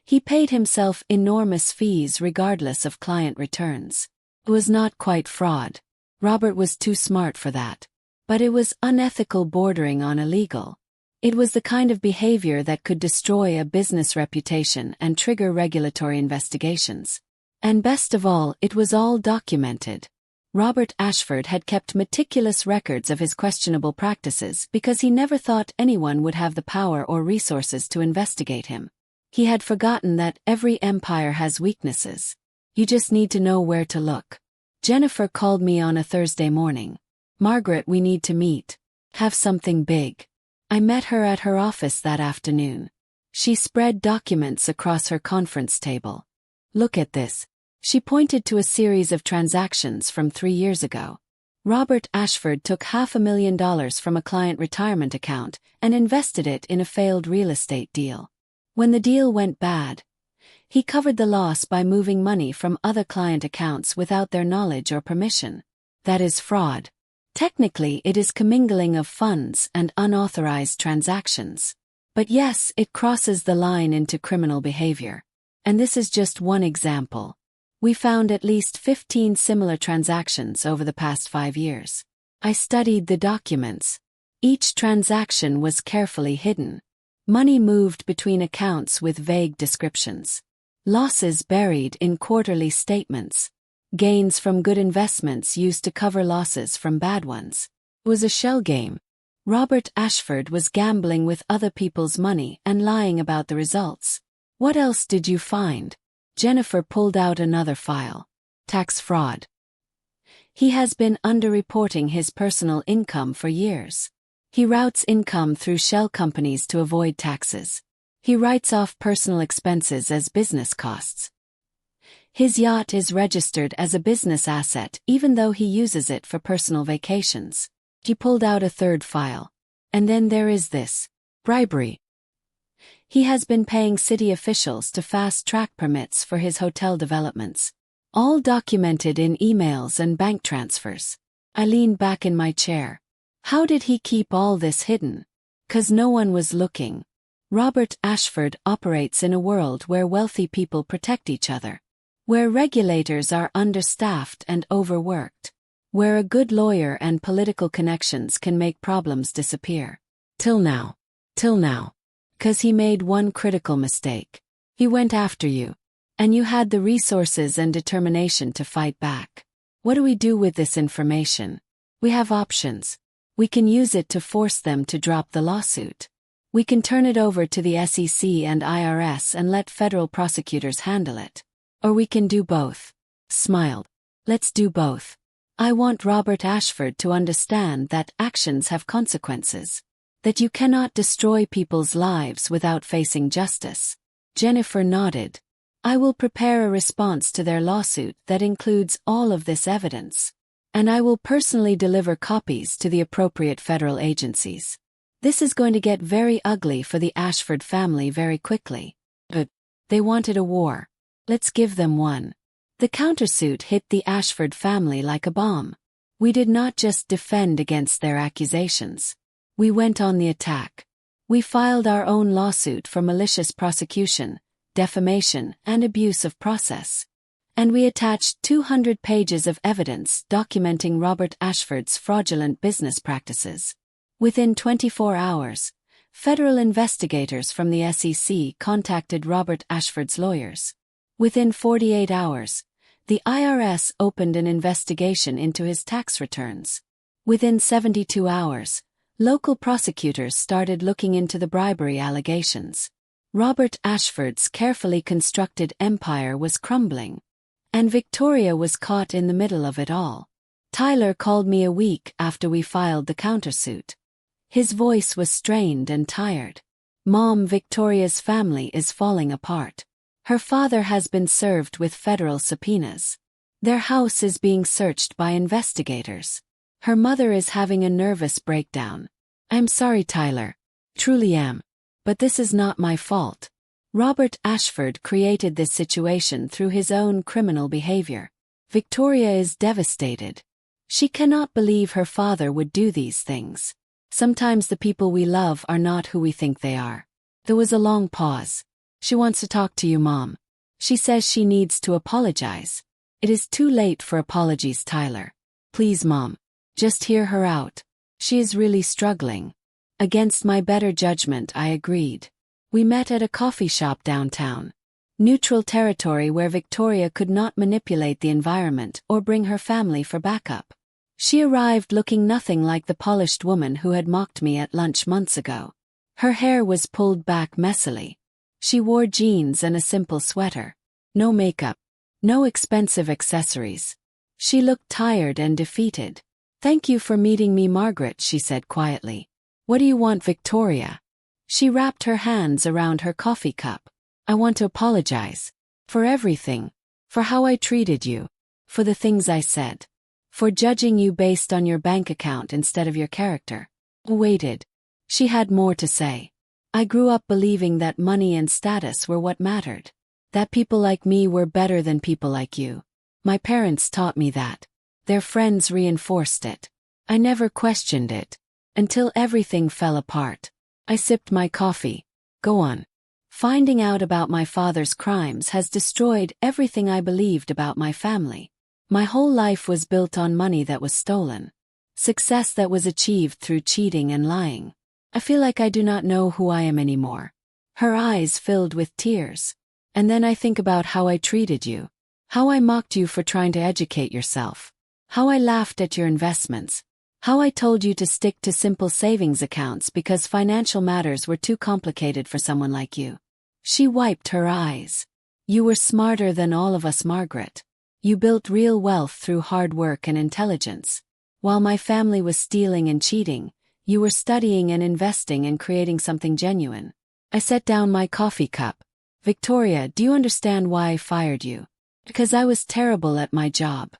He paid himself enormous fees regardless of client returns. It was not quite fraud. Robert was too smart for that. But it was unethical, bordering on illegal. It was the kind of behavior that could destroy a business reputation and trigger regulatory investigations. And best of all, it was all documented. Robert Ashford had kept meticulous records of his questionable practices because he never thought anyone would have the power or resources to investigate him. He had forgotten that every empire has weaknesses. You just need to know where to look. Jennifer called me on a Thursday morning. "Margaret, we need to meet. Have something big." I met her at her office that afternoon. She spread documents across her conference table. "Look at this." She pointed to a series of transactions from 3 years ago. Robert Ashford took $500,000 from a client retirement account and invested it in a failed real estate deal. When the deal went bad, he covered the loss by moving money from other client accounts without their knowledge or permission. That is fraud. Technically, it is commingling of funds and unauthorized transactions. But yes, it crosses the line into criminal behavior. And this is just one example. We found at least 15 similar transactions over the past 5 years. I studied the documents. Each transaction was carefully hidden. Money moved between accounts with vague descriptions. Losses buried in quarterly statements. Gains from good investments used to cover losses from bad ones. It was a shell game. Robert Ashford was gambling with other people's money and lying about the results. What else did you find? Jennifer pulled out another file. Tax fraud. He has been underreporting his personal income for years. He routes income through shell companies to avoid taxes. He writes off personal expenses as business costs. His yacht is registered as a business asset even though he uses it for personal vacations. He pulled out a third file. And then there is this. Bribery. He has been paying city officials to fast-track permits for his hotel developments. All documented in emails and bank transfers. I leaned back in my chair. How did he keep all this hidden? 'Cause no one was looking. Robert Ashford operates in a world where wealthy people protect each other. Where regulators are understaffed and overworked. Where a good lawyer and political connections can make problems disappear. Till now. 'Cause he made one critical mistake. He went after you. And you had the resources and determination to fight back. What do we do with this information? We have options. We can use it to force them to drop the lawsuit. We can turn it over to the SEC and IRS and let federal prosecutors handle it. Or we can do both. Smiled. Let's do both. I want Robert Ashford to understand that actions have consequences. That you cannot destroy people's lives without facing justice. Jennifer nodded. I will prepare a response to their lawsuit that includes all of this evidence. And I will personally deliver copies to the appropriate federal agencies. This is going to get very ugly for the Ashford family very quickly. But they wanted a war. Let's give them one. The countersuit hit the Ashford family like a bomb. We did not just defend against their accusations. We went on the attack. We filed our own lawsuit for malicious prosecution, defamation, and abuse of process. And we attached 200 pages of evidence documenting Robert Ashford's fraudulent business practices. Within 24 hours, federal investigators from the SEC contacted Robert Ashford's lawyers. Within 48 hours, the IRS opened an investigation into his tax returns. Within 72 hours, local prosecutors started looking into the bribery allegations. Robert Ashford's carefully constructed empire was crumbling. And Victoria was caught in the middle of it all. Tyler called me a week after we filed the countersuit. His voice was strained and tired. Mom, Victoria's family is falling apart. Her father has been served with federal subpoenas. Their house is being searched by investigators. Her mother is having a nervous breakdown. I'm sorry, Tyler. Truly am. But this is not my fault. Robert Ashford created this situation through his own criminal behavior. Victoria is devastated. She cannot believe her father would do these things. Sometimes the people we love are not who we think they are. There was a long pause. She wants to talk to you, Mom. She says she needs to apologize. It is too late for apologies, Tyler. Please, Mom. Just hear her out. She is really struggling. Against my better judgment, I agreed. We met at a coffee shop downtown. Neutral territory where Victoria could not manipulate the environment or bring her family for backup. She arrived looking nothing like the polished woman who had mocked me at lunch months ago. Her hair was pulled back messily. She wore jeans and a simple sweater. No makeup. No expensive accessories. She looked tired and defeated. "Thank you for meeting me, Margaret," she said quietly. "What do you want, Victoria?" She wrapped her hands around her coffee cup. "I want to apologize. For everything. For how I treated you. For the things I said. For judging you based on your bank account instead of your character." Waited. She had more to say. "I grew up believing that money and status were what mattered. That people like me were better than people like you. My parents taught me that. Their friends reinforced it. I never questioned it. Until everything fell apart." I sipped my coffee. "Go on." "Finding out about my father's crimes has destroyed everything I believed about my family. My whole life was built on money that was stolen. Success that was achieved through cheating and lying. I feel like I do not know who I am anymore." Her eyes filled with tears. "And then I think about how I treated you. How I mocked you for trying to educate yourself. How I laughed at your investments. How I told you to stick to simple savings accounts because financial matters were too complicated for someone like you." She wiped her eyes. "You were smarter than all of us, Margaret. You built real wealth through hard work and intelligence. While my family was stealing and cheating, you were studying and investing and creating something genuine." I set down my coffee cup. "Victoria, do you understand why I fired you? Because I was terrible at my job.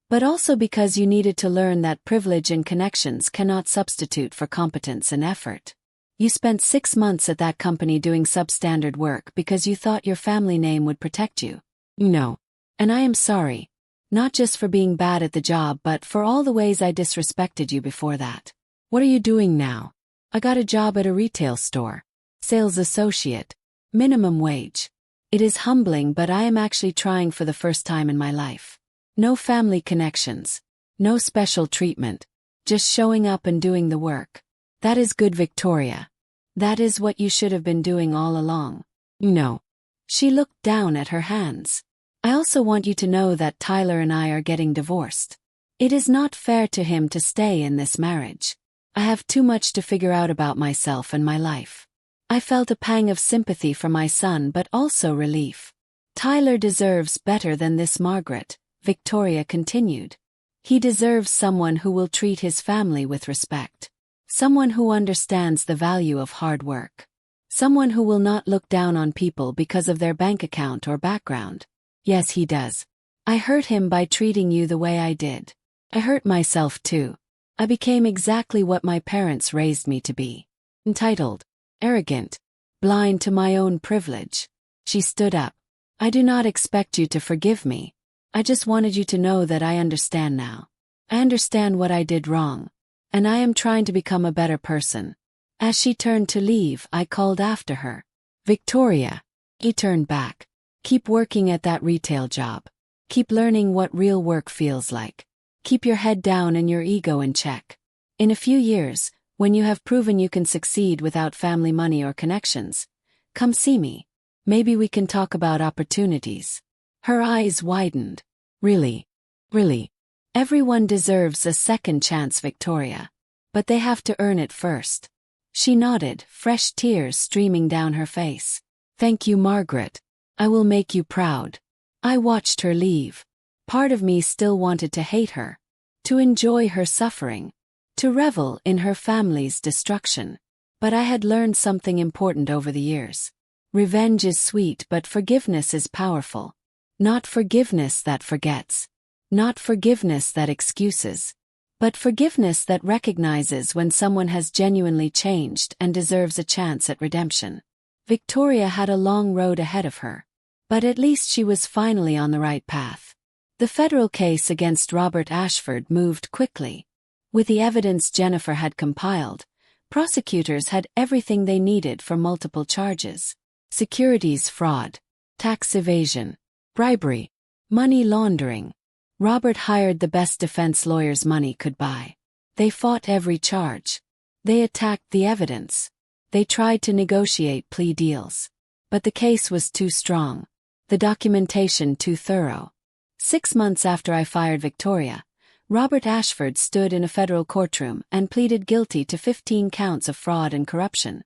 But also because you needed to learn that privilege and connections cannot substitute for competence and effort. You spent 6 months at that company doing substandard work because you thought your family name would protect you. No. And I am sorry. Not just for being bad at the job but for all the ways I disrespected you before that. What are you doing now?" "I got a job at a retail store. Sales associate. Minimum wage. It is humbling, but I am actually trying for the first time in my life. No family connections. No special treatment. Just showing up and doing the work. That is good, Victoria. That is what you should have been doing all along." "No." She looked down at her hands. "I also want you to know that Tyler and I are getting divorced. It is not fair to him to stay in this marriage. I have too much to figure out about myself and my life." I felt a pang of sympathy for my son but also relief. "Tyler deserves better than this, Margaret," Victoria continued. "He deserves someone who will treat his family with respect. Someone who understands the value of hard work. Someone who will not look down on people because of their bank account or background." "Yes, he does. I hurt him by treating you the way I did. I hurt myself too. I became exactly what my parents raised me to be. Entitled. Arrogant. Blind to my own privilege." She stood up. "I do not expect you to forgive me. I just wanted you to know that I understand now. I understand what I did wrong. And I am trying to become a better person." As she turned to leave, I called after her. "Victoria." He turned back. "Keep working at that retail job. Keep learning what real work feels like. Keep your head down and your ego in check. In a few years, when you have proven you can succeed without family money or connections, come see me. Maybe we can talk about opportunities." Her eyes widened. "Really? Really? Everyone deserves a second chance, Victoria. But they have to earn it first." She nodded, fresh tears streaming down her face. "Thank you, Margaret. I will make you proud." I watched her leave. Part of me still wanted to hate her. To enjoy her suffering. To revel in her family's destruction. But I had learned something important over the years. Revenge is sweet, but forgiveness is powerful. Not forgiveness that forgets. Not forgiveness that excuses. But forgiveness that recognizes when someone has genuinely changed and deserves a chance at redemption. Victoria had a long road ahead of her. But at least she was finally on the right path. The federal case against Robert Ashford moved quickly. With the evidence Jennifer had compiled, prosecutors had everything they needed for multiple charges. Securities fraud, tax evasion, bribery, money laundering. Robert hired the best defense lawyers money could buy. They fought every charge. They attacked the evidence. They tried to negotiate plea deals. But the case was too strong. The documentation too thorough. 6 months after I fired Victoria, Robert Ashford stood in a federal courtroom and pleaded guilty to 15 counts of fraud and corruption.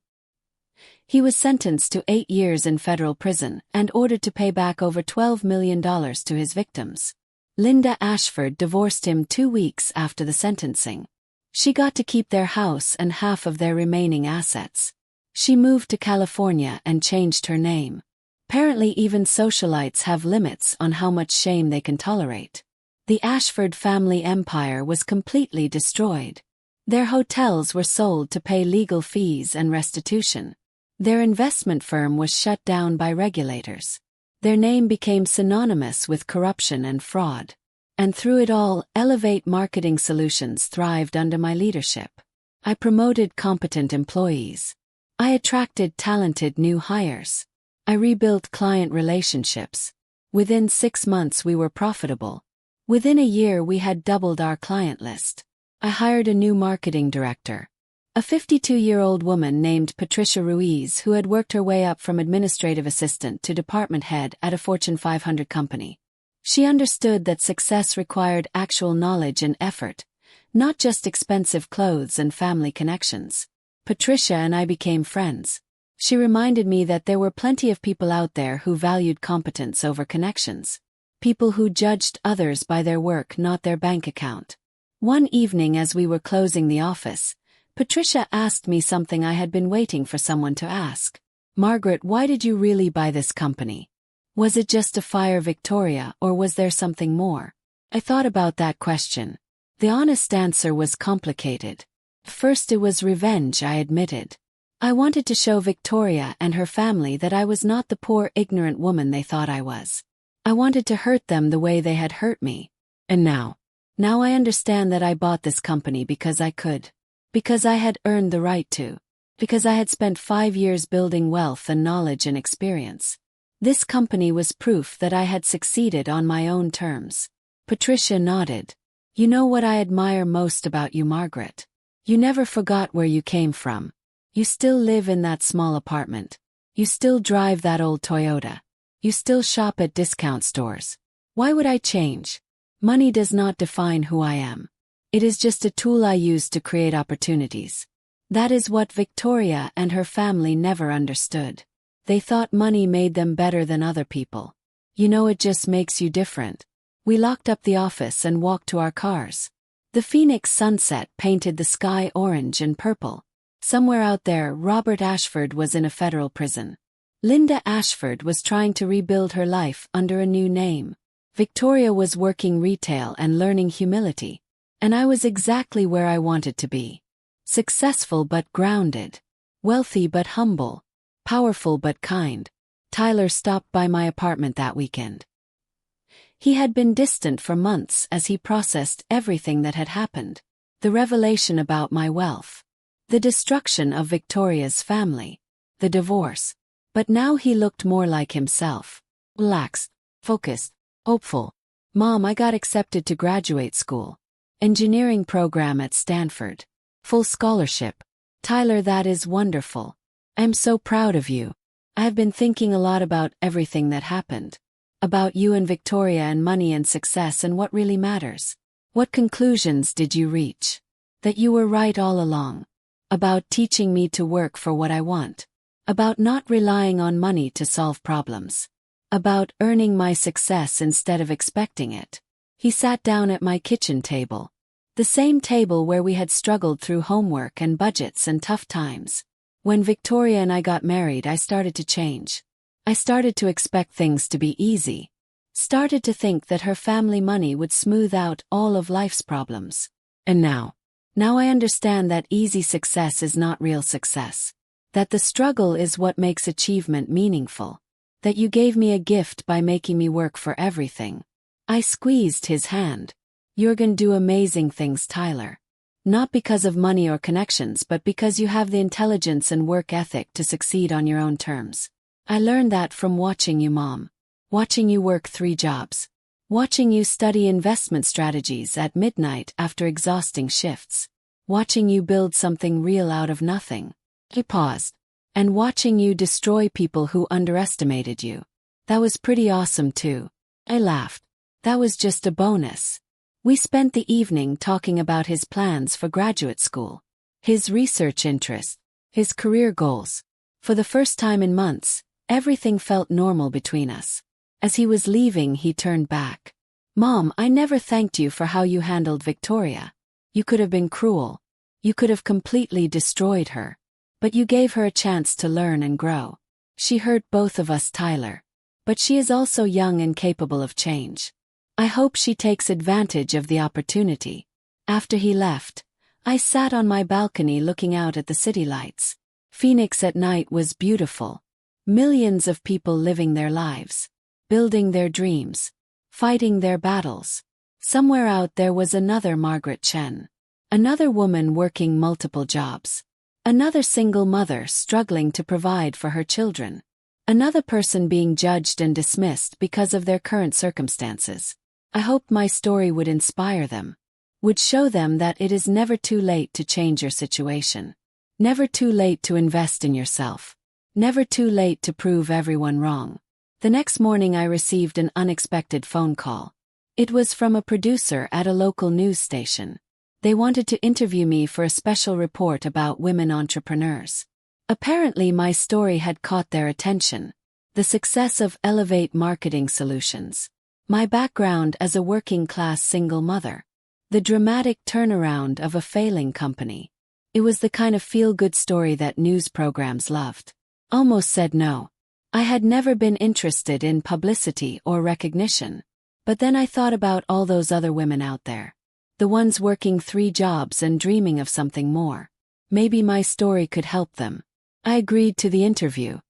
He was sentenced to 8 years in federal prison and ordered to pay back over $12 million to his victims. Linda Ashford divorced him 2 weeks after the sentencing. She got to keep their house and half of their remaining assets. She moved to California and changed her name. Apparently even socialites have limits on how much shame they can tolerate. The Ashford family empire was completely destroyed. Their hotels were sold to pay legal fees and restitution. Their investment firm was shut down by regulators. Their name became synonymous with corruption and fraud. And through it all, Elevate Marketing Solutions thrived under my leadership. I promoted competent employees. I attracted talented new hires. I rebuilt client relationships. Within 6 months we were profitable. Within a year we had doubled our client list. I hired a new marketing director. A 52-year-old woman named Patricia Ruiz who had worked her way up from administrative assistant to department head at a Fortune 500 company. She understood that success required actual knowledge and effort, not just expensive clothes and family connections. Patricia and I became friends. She reminded me that there were plenty of people out there who valued competence over connections. People who judged others by their work, not their bank account. One evening as we were closing the office, Patricia asked me something I had been waiting for someone to ask. "Margaret, why did you really buy this company? Was it just to fire Victoria or was there something more?" I thought about that question. The honest answer was complicated. First, it was revenge, I admitted. I wanted to show Victoria and her family that I was not the poor, ignorant woman they thought I was. I wanted to hurt them the way they had hurt me. And now I understand that I bought this company because I could. Because I had earned the right to. Because I had spent 5 years building wealth and knowledge and experience. This company was proof that I had succeeded on my own terms. Patricia nodded. "You know what I admire most about you, Margaret? You never forgot where you came from. You still live in that small apartment. You still drive that old Toyota. You still shop at discount stores. Why would I change? Money does not define who I am. It is just a tool I use to create opportunities." That is what Victoria and her family never understood. They thought money made them better than other people. "You know, it just makes you different." We locked up the office and walked to our cars. The Phoenix sunset painted the sky orange and purple. Somewhere out there, Robert Ashford was in a federal prison. Linda Ashford was trying to rebuild her life under a new name. Victoria was working retail and learning humility. And I was exactly where I wanted to be. Successful but grounded. Wealthy but humble. Powerful but kind. Tyler stopped by my apartment that weekend. He had been distant for months as he processed everything that had happened. The revelation about my wealth. The destruction of Victoria's family. The divorce. But now he looked more like himself. Relaxed. Focused. Hopeful. "Mom, I got accepted to graduate school. Engineering program at Stanford. Full scholarship." "Tyler, that is wonderful. I'm so proud of you. I have been thinking a lot about everything that happened. About you and Victoria and money and success and what really matters. What conclusions did you reach? That you were right all along. About teaching me to work for what I want. About not relying on money to solve problems. About earning my success instead of expecting it." He sat down at my kitchen table. The same table where we had struggled through homework and budgets and tough times. When Victoria and I got married, I started to change. I started to expect things to be easy. Started to think that her family money would smooth out all of life's problems. And now I understand that easy success is not real success. That the struggle is what makes achievement meaningful. That you gave me a gift by making me work for everything. I squeezed his hand. "You're gonna do amazing things, Tyler. Not because of money or connections, but because you have the intelligence and work ethic to succeed on your own terms. I learned that from watching you, Mom. Watching you work 3 jobs. Watching you study investment strategies at midnight after exhausting shifts. Watching you build something real out of nothing. He paused. And watching you destroy people who underestimated you. That was pretty awesome too. I laughed. That was just a bonus. We spent the evening talking about his plans for graduate school, his research interests, his career goals. For the first time in months, everything felt normal between us. As he was leaving, he turned back. Mom, I never thanked you for how you handled Victoria. You could have been cruel. You could have completely destroyed her. But you gave her a chance to learn and grow. She hurt both of us, Tyler. But she is also young and capable of change. I hope she takes advantage of the opportunity. After he left, I sat on my balcony looking out at the city lights. Phoenix at night was beautiful. Millions of people living their lives, building their dreams, fighting their battles. Somewhere out there was another Margaret Chen. Another woman working multiple jobs. Another single mother struggling to provide for her children. Another person being judged and dismissed because of their current circumstances. I hoped my story would inspire them, would show them that it is never too late to change your situation. Never too late to invest in yourself. Never too late to prove everyone wrong. The next morning I received an unexpected phone call. It was from a producer at a local news station. They wanted to interview me for a special report about women entrepreneurs. Apparently my story had caught their attention. The success of Elevate Marketing Solutions. My background as a working-class single mother. The dramatic turnaround of a failing company. It was the kind of feel-good story that news programs loved. Almost said no. I had never been interested in publicity or recognition. But then I thought about all those other women out there. The ones working 3 jobs and dreaming of something more. Maybe my story could help them. I agreed to the interview.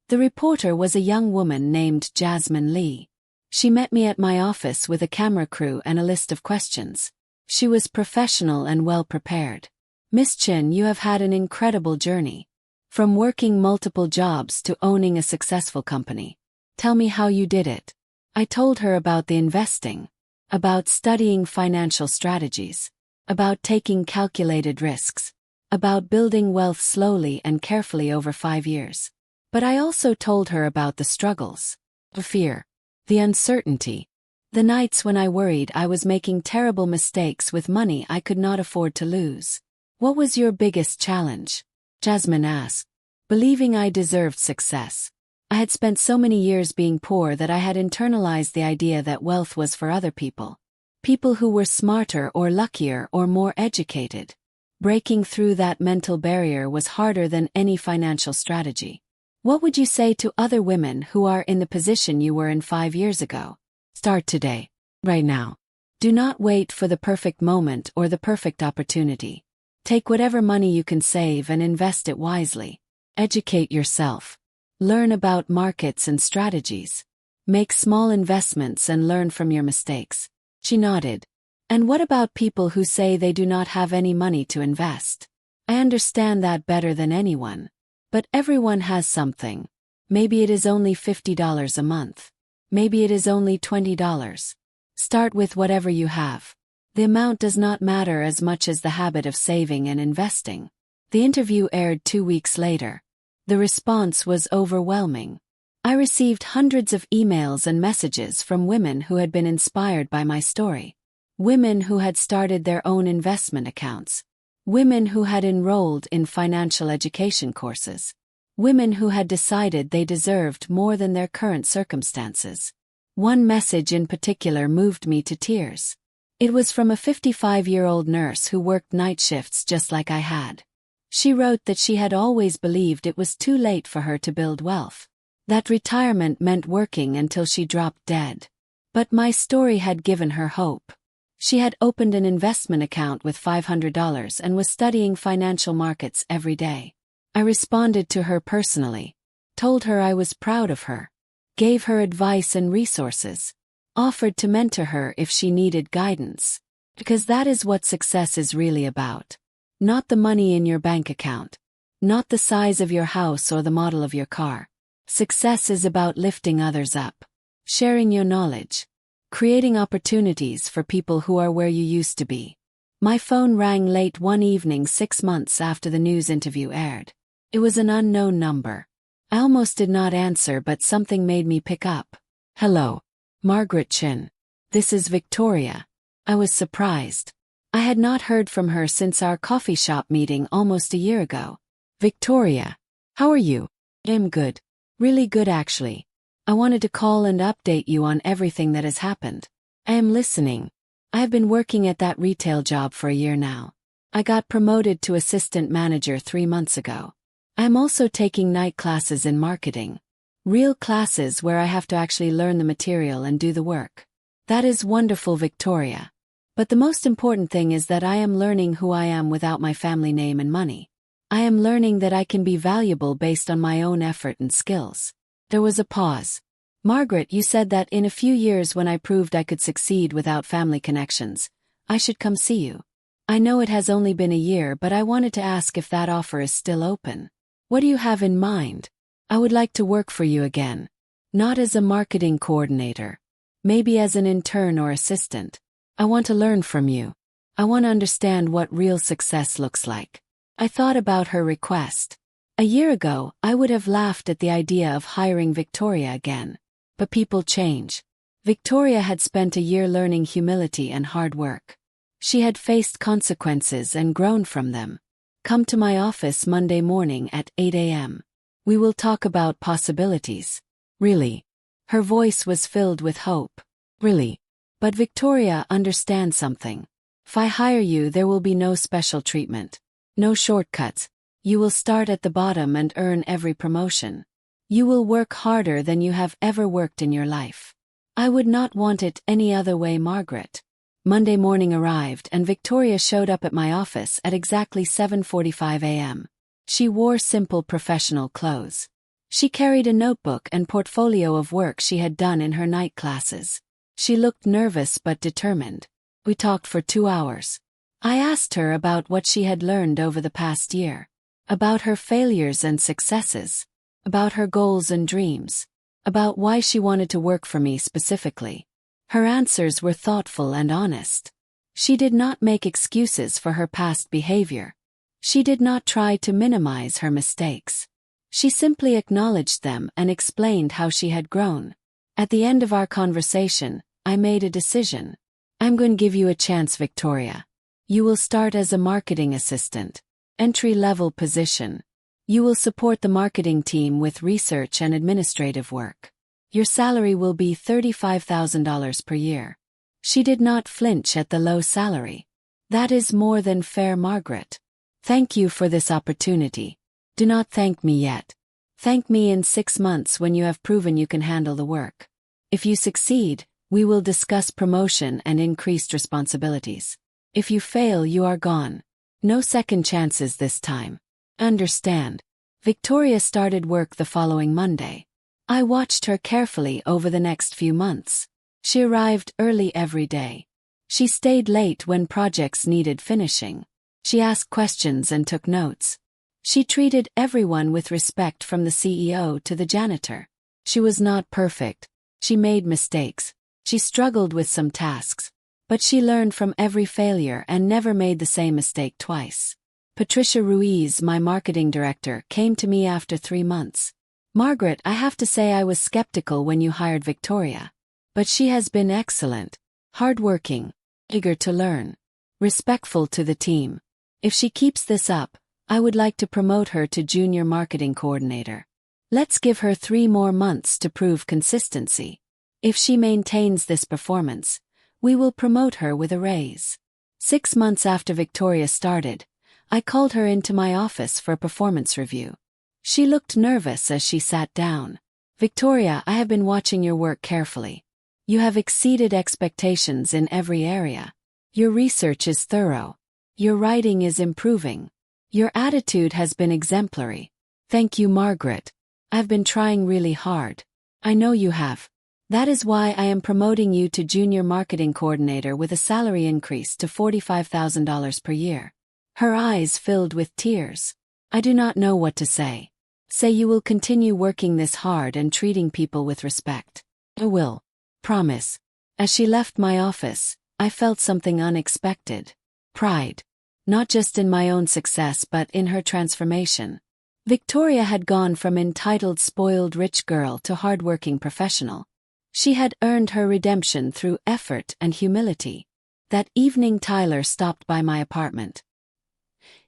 The reporter was a young woman named Jasmine Lee. She met me at my office with a camera crew and a list of questions. She was professional and well prepared. Miss Chin, you have had an incredible journey. From working multiple jobs to owning a successful company. Tell me how you did it. I told her about the investing. About studying financial strategies. About taking calculated risks. About building wealth slowly and carefully over 5 years. But I also told her about the struggles. The fear. The uncertainty. The nights when I worried I was making terrible mistakes with money I could not afford to lose. What was your biggest challenge? Jasmine asked. Believing I deserved success. I had spent so many years being poor that I had internalized the idea that wealth was for other people. People who were smarter or luckier or more educated. Breaking through that mental barrier was harder than any financial strategy. What would you say to other women who are in the position you were in 5 years ago? Start today. Right now. Do not wait for the perfect moment or the perfect opportunity. Take whatever money you can save and invest it wisely. Educate yourself. Learn about markets and strategies. Make small investments and learn from your mistakes. She nodded. And what about people who say they do not have any money to invest? I understand that better than anyone. But everyone has something. Maybe it is only $50 a month. Maybe it is only $20. Start with whatever you have. The amount does not matter as much as the habit of saving and investing. The interview aired 2 weeks later. The response was overwhelming. I received hundreds of emails and messages from women who had been inspired by my story. Women who had started their own investment accounts. Women who had enrolled in financial education courses. Women who had decided they deserved more than their current circumstances. One message in particular moved me to tears. It was from a 55-year-old nurse who worked night shifts just like I had. She wrote that she had always believed it was too late for her to build wealth. That retirement meant working until she dropped dead. But my story had given her hope. She had opened an investment account with $500 and was studying financial markets every day. I responded to her personally, told her I was proud of her, gave her advice and resources, offered to mentor her if she needed guidance. Because that is what success is really about. Not the money in your bank account. Not the size of your house or the model of your car. Success is about lifting others up. Sharing your knowledge. creating opportunities for people who are where you used to be. My phone rang late one evening 6 months after the news interview aired. It was an unknown number. I almost did not answer, but something made me pick up. Hello. Margaret Chin. This is Victoria. I was surprised. I had not heard from her since our coffee shop meeting almost a year ago. Victoria. How are you? I'm good. Really good actually. I wanted to call and update you on everything that has happened. I am listening. I have been working at that retail job for a year now. I got promoted to assistant manager 3 months ago. I am also taking night classes in marketing. Real classes where I have to actually learn the material and do the work. That is wonderful, Victoria. But the most important thing is that I am learning who I am without my family name and money. I am learning that I can be valuable based on my own effort and skills. There was a pause. Margaret, you said that in a few years when I proved I could succeed without family connections, I should come see you. I know it has only been a year, but I wanted to ask if that offer is still open. What do you have in mind? I would like to work for you again. Not as a marketing coordinator. Maybe as an intern or assistant. I want to learn from you. I want to understand what real success looks like. I thought about her request. A year ago, I would have laughed at the idea of hiring Victoria again. But people change. Victoria had spent a year learning humility and hard work. She had faced consequences and grown from them. Come to my office Monday morning at 8 a.m. We will talk about possibilities. Really? Her voice was filled with hope. Really? But Victoria, understand something. If I hire you, there will be no special treatment. No shortcuts. You will start at the bottom and earn every promotion. You will work harder than you have ever worked in your life. I would not want it any other way, Margaret. Monday morning arrived and Victoria showed up at my office at exactly 7:45 a.m. She wore simple professional clothes. She carried a notebook and portfolio of work she had done in her night classes. She looked nervous but determined. We talked for 2 hours. I asked her about what she had learned over the past year. About her failures and successes. About her goals and dreams. About why she wanted to work for me specifically. Her answers were thoughtful and honest. She did not make excuses for her past behavior. She did not try to minimize her mistakes. She simply acknowledged them and explained how she had grown. At the end of our conversation, I made a decision. I'm going to give you a chance, Victoria. You will start as a marketing assistant. Entry-level position. You will support the marketing team with research and administrative work. Your salary will be $35,000 per year. She did not flinch at the low salary. That is more than fair, Margaret. Thank you for this opportunity. Do not thank me yet. Thank me in 6 months when you have proven you can handle the work. If you succeed, we will discuss promotion and increased responsibilities. If you fail, you are gone. No second chances this time. Understand. Victoria started work the following Monday. I watched her carefully over the next few months. She arrived early every day. She stayed late when projects needed finishing. She asked questions and took notes. She treated everyone with respect from the CEO to the janitor. She was not perfect. She made mistakes. She struggled with some tasks. But she learned from every failure and never made the same mistake twice. Patricia Ruiz, my marketing director, came to me after 3 months. Margaret, I have to say I was skeptical when you hired Victoria. But she has been excellent, hardworking, eager to learn, respectful to the team. If she keeps this up, I would like to promote her to junior marketing coordinator. Let's give her 3 more months to prove consistency. If she maintains this performance, we will promote her with a raise. 6 months after Victoria started, I called her into my office for a performance review. She looked nervous as she sat down. Victoria, I have been watching your work carefully. You have exceeded expectations in every area. Your research is thorough. Your writing is improving. Your attitude has been exemplary. Thank you, Margaret. I've been trying really hard. I know you have. That is why I am promoting you to junior marketing coordinator with a salary increase to $45,000 per year. Her eyes filled with tears. I do not know what to say. Say you will continue working this hard and treating people with respect. I will. Promise. As she left my office, I felt something unexpected. Pride. Not just in my own success but in her transformation. Victoria had gone from entitled spoiled rich girl to hardworking professional. She had earned her redemption through effort and humility. That evening Tyler stopped by my apartment.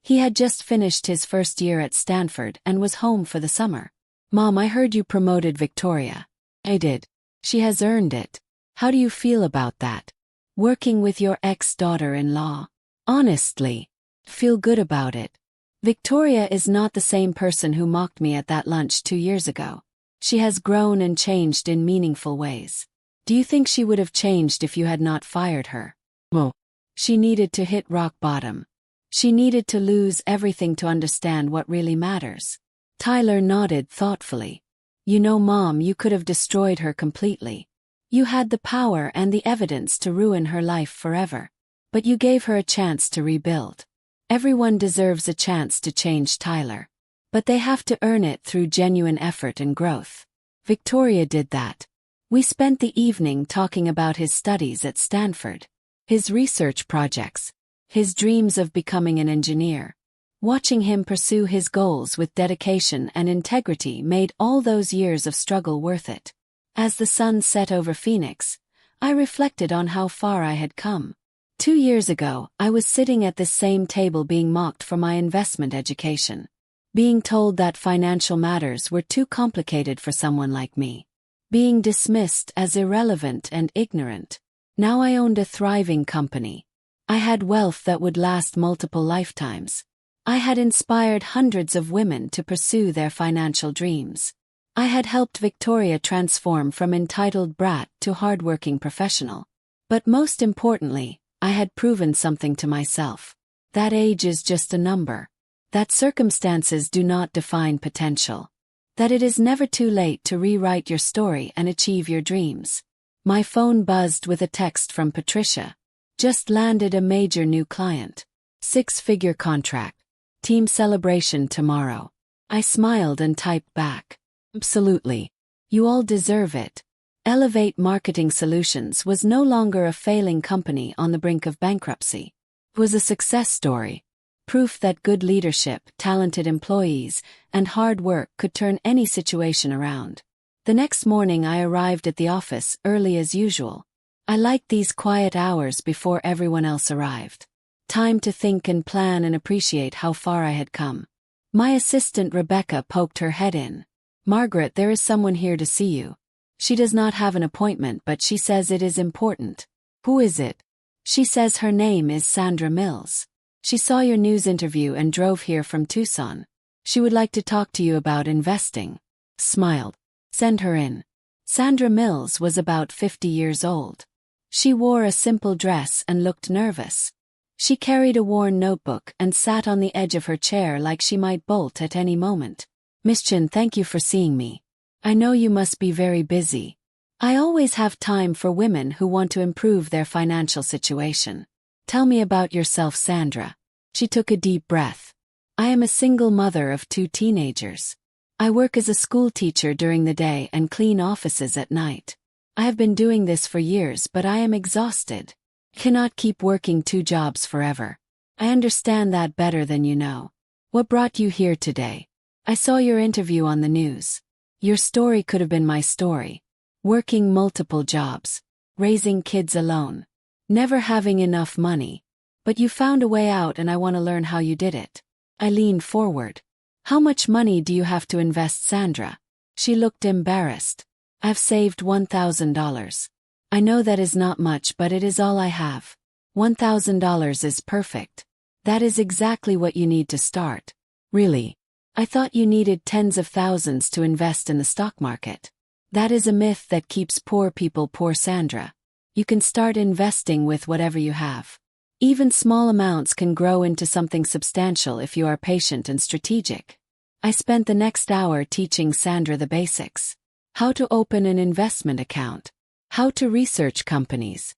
He had just finished his first year at Stanford and was home for the summer. "Mom, I heard you promoted Victoria." "I did. She has earned it. How do you feel about that? Working with your ex-daughter-in-law?" "Honestly, feel good about it. Victoria is not the same person who mocked me at that lunch 2 years ago. She has grown and changed in meaningful ways." "Do you think she would have changed if you had not fired her?" "No. She needed to hit rock bottom. She needed to lose everything to understand what really matters." Tyler nodded thoughtfully. "You know, Mom, you could have destroyed her completely. You had the power and the evidence to ruin her life forever. But you gave her a chance to rebuild. Everyone deserves a chance to change, Tyler. But they have to earn it through genuine effort and growth. Victoria did that." We spent the evening talking about his studies at Stanford, his research projects, his dreams of becoming an engineer. Watching him pursue his goals with dedication and integrity made all those years of struggle worth it. As the sun set over Phoenix, I reflected on how far I had come. 2 years ago, I was sitting at this same table being mocked for my investment education, being told that financial matters were too complicated for someone like me, being dismissed as irrelevant and ignorant. Now I owned a thriving company. I had wealth that would last multiple lifetimes. I had inspired hundreds of women to pursue their financial dreams. I had helped Victoria transform from entitled brat to hardworking professional. But most importantly, I had proven something to myself. That age is just a number. That circumstances do not define potential. That it is never too late to rewrite your story and achieve your dreams. My phone buzzed with a text from Patricia. "Just landed a major new client. 6-figure contract. Team celebration tomorrow." I smiled and typed back, "Absolutely. You all deserve it." Elevate Marketing Solutions was no longer a failing company on the brink of bankruptcy. It was a success story. Proof that good leadership, talented employees, and hard work could turn any situation around. The next morning I arrived at the office early as usual. I liked these quiet hours before everyone else arrived. Time to think and plan and appreciate how far I had come. My assistant Rebecca poked her head in. "Margaret, there is someone here to see you. She does not have an appointment but she says it is important." "Who is it?" "She says her name is Sandra Mills. She saw your news interview and drove here from Tucson. She would like to talk to you about investing." Smiled. "Send her in." Sandra Mills was about 50 years old. She wore a simple dress and looked nervous. She carried a worn notebook and sat on the edge of her chair like she might bolt at any moment. "Miss Chin, thank you for seeing me. I know you must be very busy. I always have time for women who want to improve their financial situation. Tell me about yourself, Sandra." She took a deep breath. "I am a single mother of 2 teenagers. I work as a school teacher during the day and clean offices at night. I have been doing this for years but I am exhausted. Cannot keep working 2 jobs forever. I understand that better than you know. What brought you here today?" "I saw your interview on the news. Your story could have been my story. Working multiple jobs, raising kids alone, never having enough money. But you found a way out and I want to learn how you did it." I leaned forward. "How much money do you have to invest, Sandra?" She looked embarrassed. "I've saved $1,000. I know that is not much but it is all I have. $1,000 is perfect. That is exactly what you need to start." "Really? I thought you needed tens of thousands to invest in the stock market." "That is a myth that keeps poor people poor, Sandra. You can start investing with whatever you have. Even small amounts can grow into something substantial if you are patient and strategic." I spent the next hour teaching Sandra the basics. How to open an investment account. How to research companies.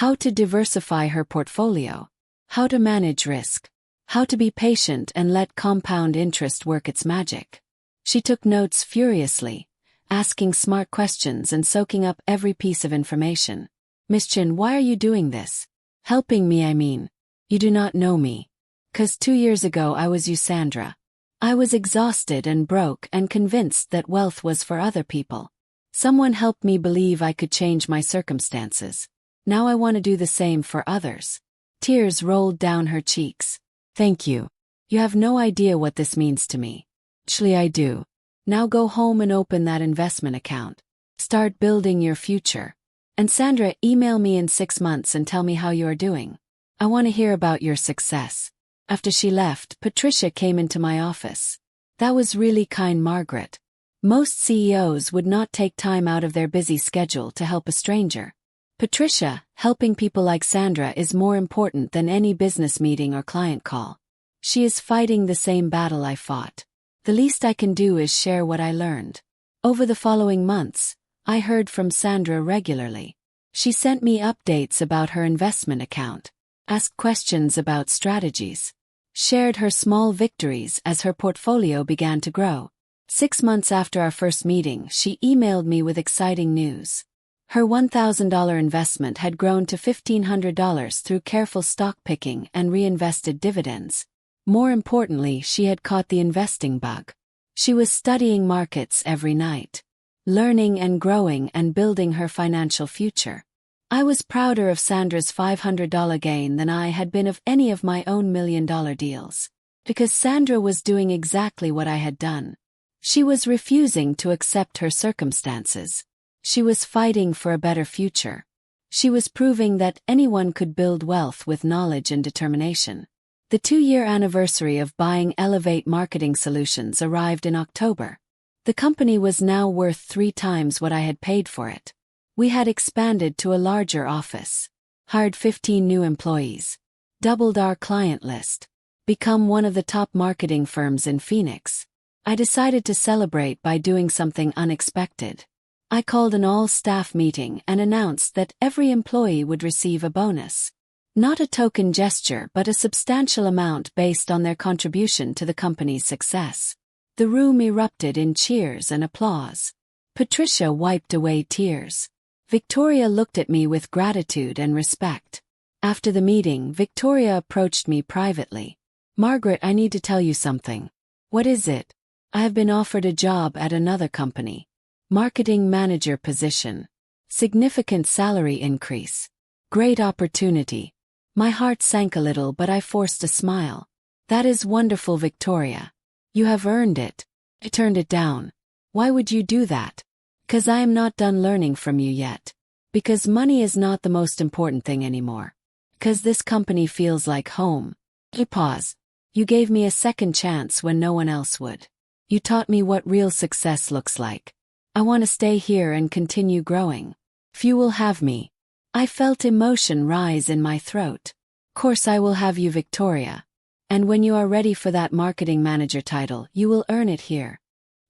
How to diversify her portfolio. How to manage risk. How to be patient and let compound interest work its magic. She took notes furiously, asking smart questions and soaking up every piece of information. Miss Chin, why are you doing this? Helping me, I mean. You do not know me. 'Cause 2 years ago I was you, Sandra. I was exhausted and broke and convinced that wealth was for other people. Someone helped me believe I could change my circumstances. Now I want to do the same for others. Tears rolled down her cheeks. Thank you. You have no idea what this means to me. Actually, I do. Now go home and open that investment account. Start building your future. And Sandra, email me in 6 months and tell me how you are doing. I want to hear about your success. After she left, Patricia came into my office. That was really kind, Margaret. Most CEOs would not take time out of their busy schedule to help a stranger. Patricia, helping people like Sandra is more important than any business meeting or client call. She is fighting the same battle I fought. The least I can do is share what I learned. Over the following months, I heard from Sandra regularly. She sent me updates about her investment account, asked questions about strategies, shared her small victories as her portfolio began to grow. 6 months after our first meeting, she emailed me with exciting news. Her $1,000 investment had grown to $1,500 through careful stock picking and reinvested dividends. More importantly, she had caught the investing bug. She was studying markets every night, learning and growing and building her financial future. I was prouder of Sandra's $500 gain than I had been of any of my own $1 million deals. Because Sandra was doing exactly what I had done. She was refusing to accept her circumstances. She was fighting for a better future. She was proving that anyone could build wealth with knowledge and determination. The 2-year anniversary of buying Elevate Marketing Solutions arrived in October. The company was now worth 3 times what I had paid for it. We had expanded to a larger office, hired 15 new employees, doubled our client list, become one of the top marketing firms in Phoenix. I decided to celebrate by doing something unexpected. I called an all-staff meeting and announced that every employee would receive a bonus. Not a token gesture, but a substantial amount based on their contribution to the company's success. The room erupted in cheers and applause. Patricia wiped away tears. Victoria looked at me with gratitude and respect. After the meeting, Victoria approached me privately. Margaret, I need to tell you something. What is it? I have been offered a job at another company. Marketing manager position. Significant salary increase. Great opportunity. My heart sank a little, but I forced a smile. That is wonderful, Victoria. You have earned it. I turned it down. Why would you do that? 'Cause I am not done learning from you yet. Because money is not the most important thing anymore. 'Cause this company feels like home. You pause. You gave me a second chance when no one else would. You taught me what real success looks like. I want to stay here and continue growing. Few will have me. I felt emotion rise in my throat. Course I will have you, Victoria. And when you are ready for that marketing manager title, you will earn it here.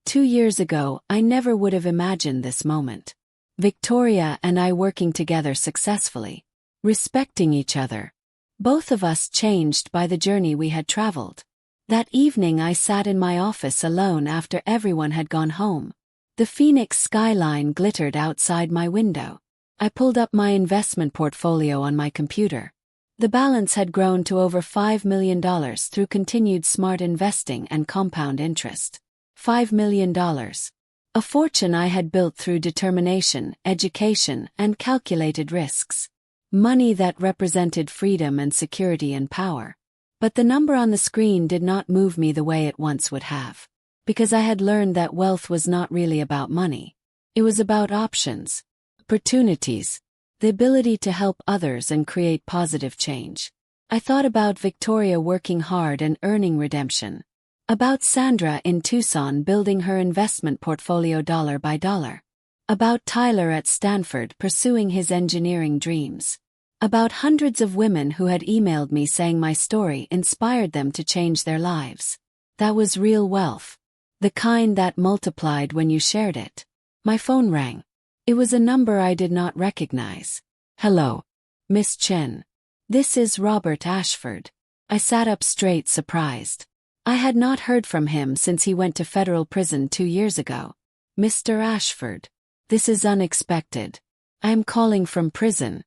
2 years ago, I never would have imagined this moment. Victoria and I working together successfully, respecting each other. Both of us changed by the journey we had traveled. That evening I sat in my office alone after everyone had gone home. The Phoenix skyline glittered outside my window. I pulled up my investment portfolio on my computer. The balance had grown to over $5 million through continued smart investing and compound interest. $5 million. A fortune I had built through determination, education, and calculated risks. Money that represented freedom and security and power. But the number on the screen did not move me the way it once would have. Because I had learned that wealth was not really about money. It was about options. Opportunities. The ability to help others and create positive change. I thought about Victoria working hard and earning redemption. About Sandra in Tucson building her investment portfolio dollar by dollar. About Tyler at Stanford pursuing his engineering dreams. About hundreds of women who had emailed me saying my story inspired them to change their lives. That was real wealth. The kind that multiplied when you shared it. My phone rang. It was a number I did not recognize. Hello. Miss Chen. This is Robert Ashford. I sat up straight, surprised. I had not heard from him since he went to federal prison 2 years ago. Mr. Ashford. This is unexpected. I am calling from prison.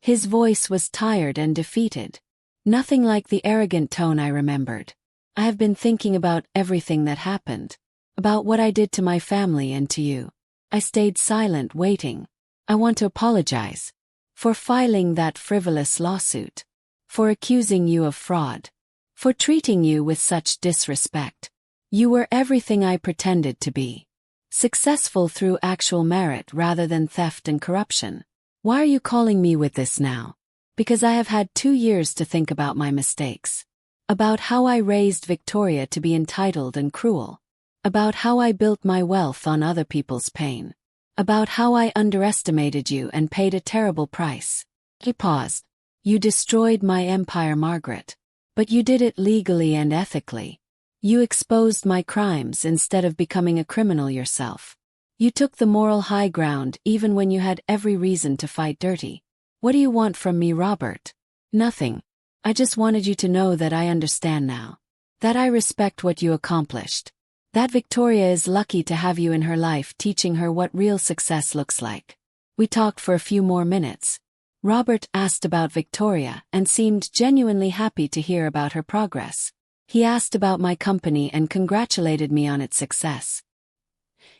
His voice was tired and defeated. Nothing like the arrogant tone I remembered. I have been thinking about everything that happened. About what I did to my family and to you. I stayed silent, waiting. I want to apologize. For filing that frivolous lawsuit. For accusing you of fraud. For treating you with such disrespect. You were everything I pretended to be. Successful through actual merit rather than theft and corruption. Why are you calling me with this now? Because I have had 2 years to think about my mistakes. About how I raised Victoria to be entitled and cruel. About how I built my wealth on other people's pain. About how I underestimated you and paid a terrible price. He paused. You destroyed my empire, Margaret. But you did it legally and ethically. You exposed my crimes instead of becoming a criminal yourself. You took the moral high ground even when you had every reason to fight dirty. What do you want from me, Robert? Nothing. I just wanted you to know that I understand now. That I respect what you accomplished. That Victoria is lucky to have you in her life, teaching her what real success looks like. We talked for a few more minutes. Robert asked about Victoria and seemed genuinely happy to hear about her progress. He asked about my company and congratulated me on its success.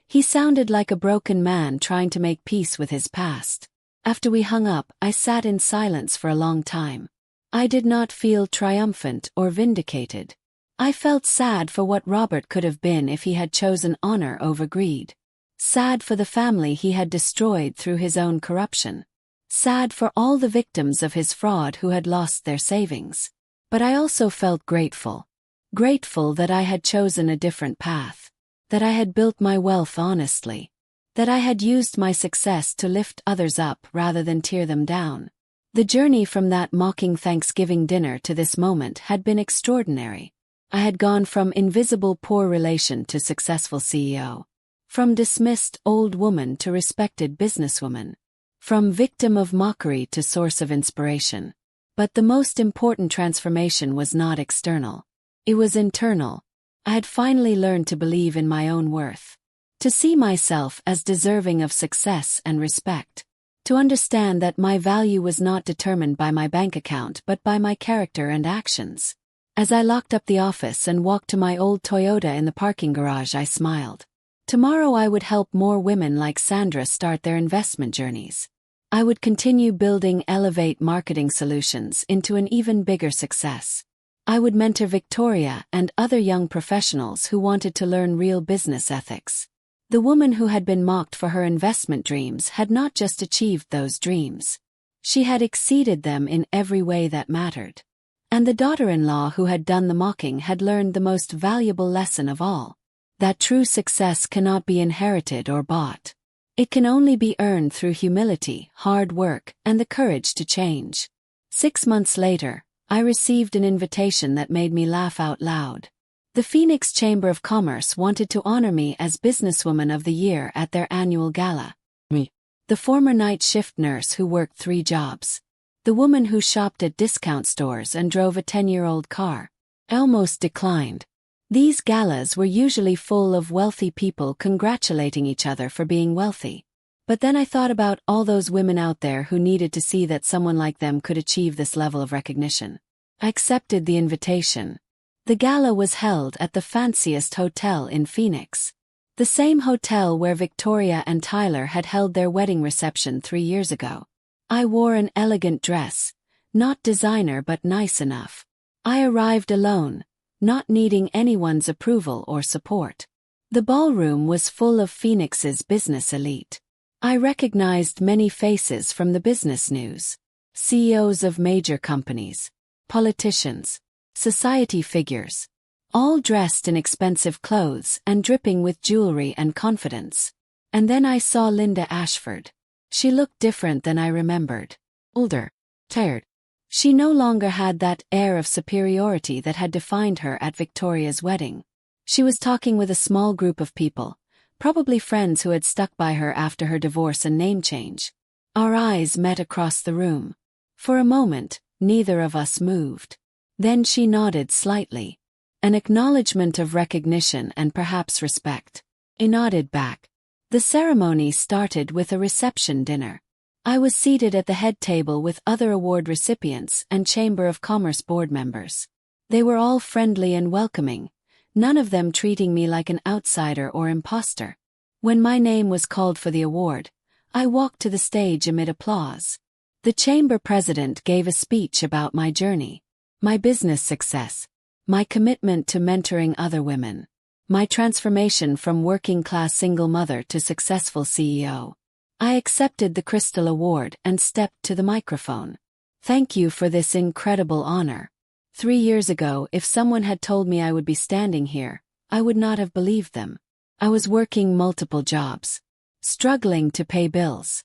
He sounded like a broken man trying to make peace with his past. After we hung up, I sat in silence for a long time. I did not feel triumphant or vindicated. I felt sad for what Robert could have been if he had chosen honor over greed. Sad for the family he had destroyed through his own corruption. Sad for all the victims of his fraud who had lost their savings. But I also felt grateful. Grateful that I had chosen a different path. That I had built my wealth honestly. That I had used my success to lift others up rather than tear them down. The journey from that mocking Thanksgiving dinner to this moment had been extraordinary. I had gone from invisible poor relation to successful CEO. From dismissed old woman to respected businesswoman. From victim of mockery to source of inspiration. But the most important transformation was not external. It was internal. I had finally learned to believe in my own worth. To see myself as deserving of success and respect. To understand that my value was not determined by my bank account but by my character and actions. As I locked up the office and walked to my old Toyota in the parking garage, I smiled. Tomorrow I would help more women like Sandra start their investment journeys. I would continue building Elevate Marketing Solutions into an even bigger success. I would mentor Victoria and other young professionals who wanted to learn real business ethics. The woman who had been mocked for her investment dreams had not just achieved those dreams. She had exceeded them in every way that mattered. And the daughter-in-law who had done the mocking had learned the most valuable lesson of all. That true success cannot be inherited or bought. It can only be earned through humility, hard work, and the courage to change. 6 months later, I received an invitation that made me laugh out loud. The Phoenix Chamber of Commerce wanted to honor me as Businesswoman of the Year at their annual gala. Me, the former night shift nurse who worked 3 jobs. The woman who shopped at discount stores and drove a 10-year-old car. I almost declined. These galas were usually full of wealthy people congratulating each other for being wealthy. But then I thought about all those women out there who needed to see that someone like them could achieve this level of recognition. I accepted the invitation. The gala was held at the fanciest hotel in Phoenix. The same hotel where Victoria and Tyler had held their wedding reception 3 years ago. I wore an elegant dress, not designer but nice enough. I arrived alone, not needing anyone's approval or support. The ballroom was full of Phoenix's business elite. I recognized many faces from the business news. CEOs of major companies, politicians, society figures, all dressed in expensive clothes and dripping with jewelry and confidence. And then I saw Linda Ashford. She looked different than I remembered. Older, tired. She no longer had that air of superiority that had defined her at Victoria's wedding. She was talking with a small group of people, probably friends who had stuck by her after her divorce and name change. Our eyes met across the room. For a moment, neither of us moved. Then she nodded slightly. An acknowledgement of recognition and perhaps respect. I nodded back. The ceremony started with a reception dinner. I was seated at the head table with other award recipients and Chamber of Commerce board members. They were all friendly and welcoming, none of them treating me like an outsider or imposter. When my name was called for the award, I walked to the stage amid applause. The chamber president gave a speech about my journey, my business success, my commitment to mentoring other women, my transformation from working-class single mother to successful CEO. I accepted the Crystal Award and stepped to the microphone. Thank you for this incredible honor. 3 years ago, if someone had told me I would be standing here, I would not have believed them. I was working multiple jobs, struggling to pay bills,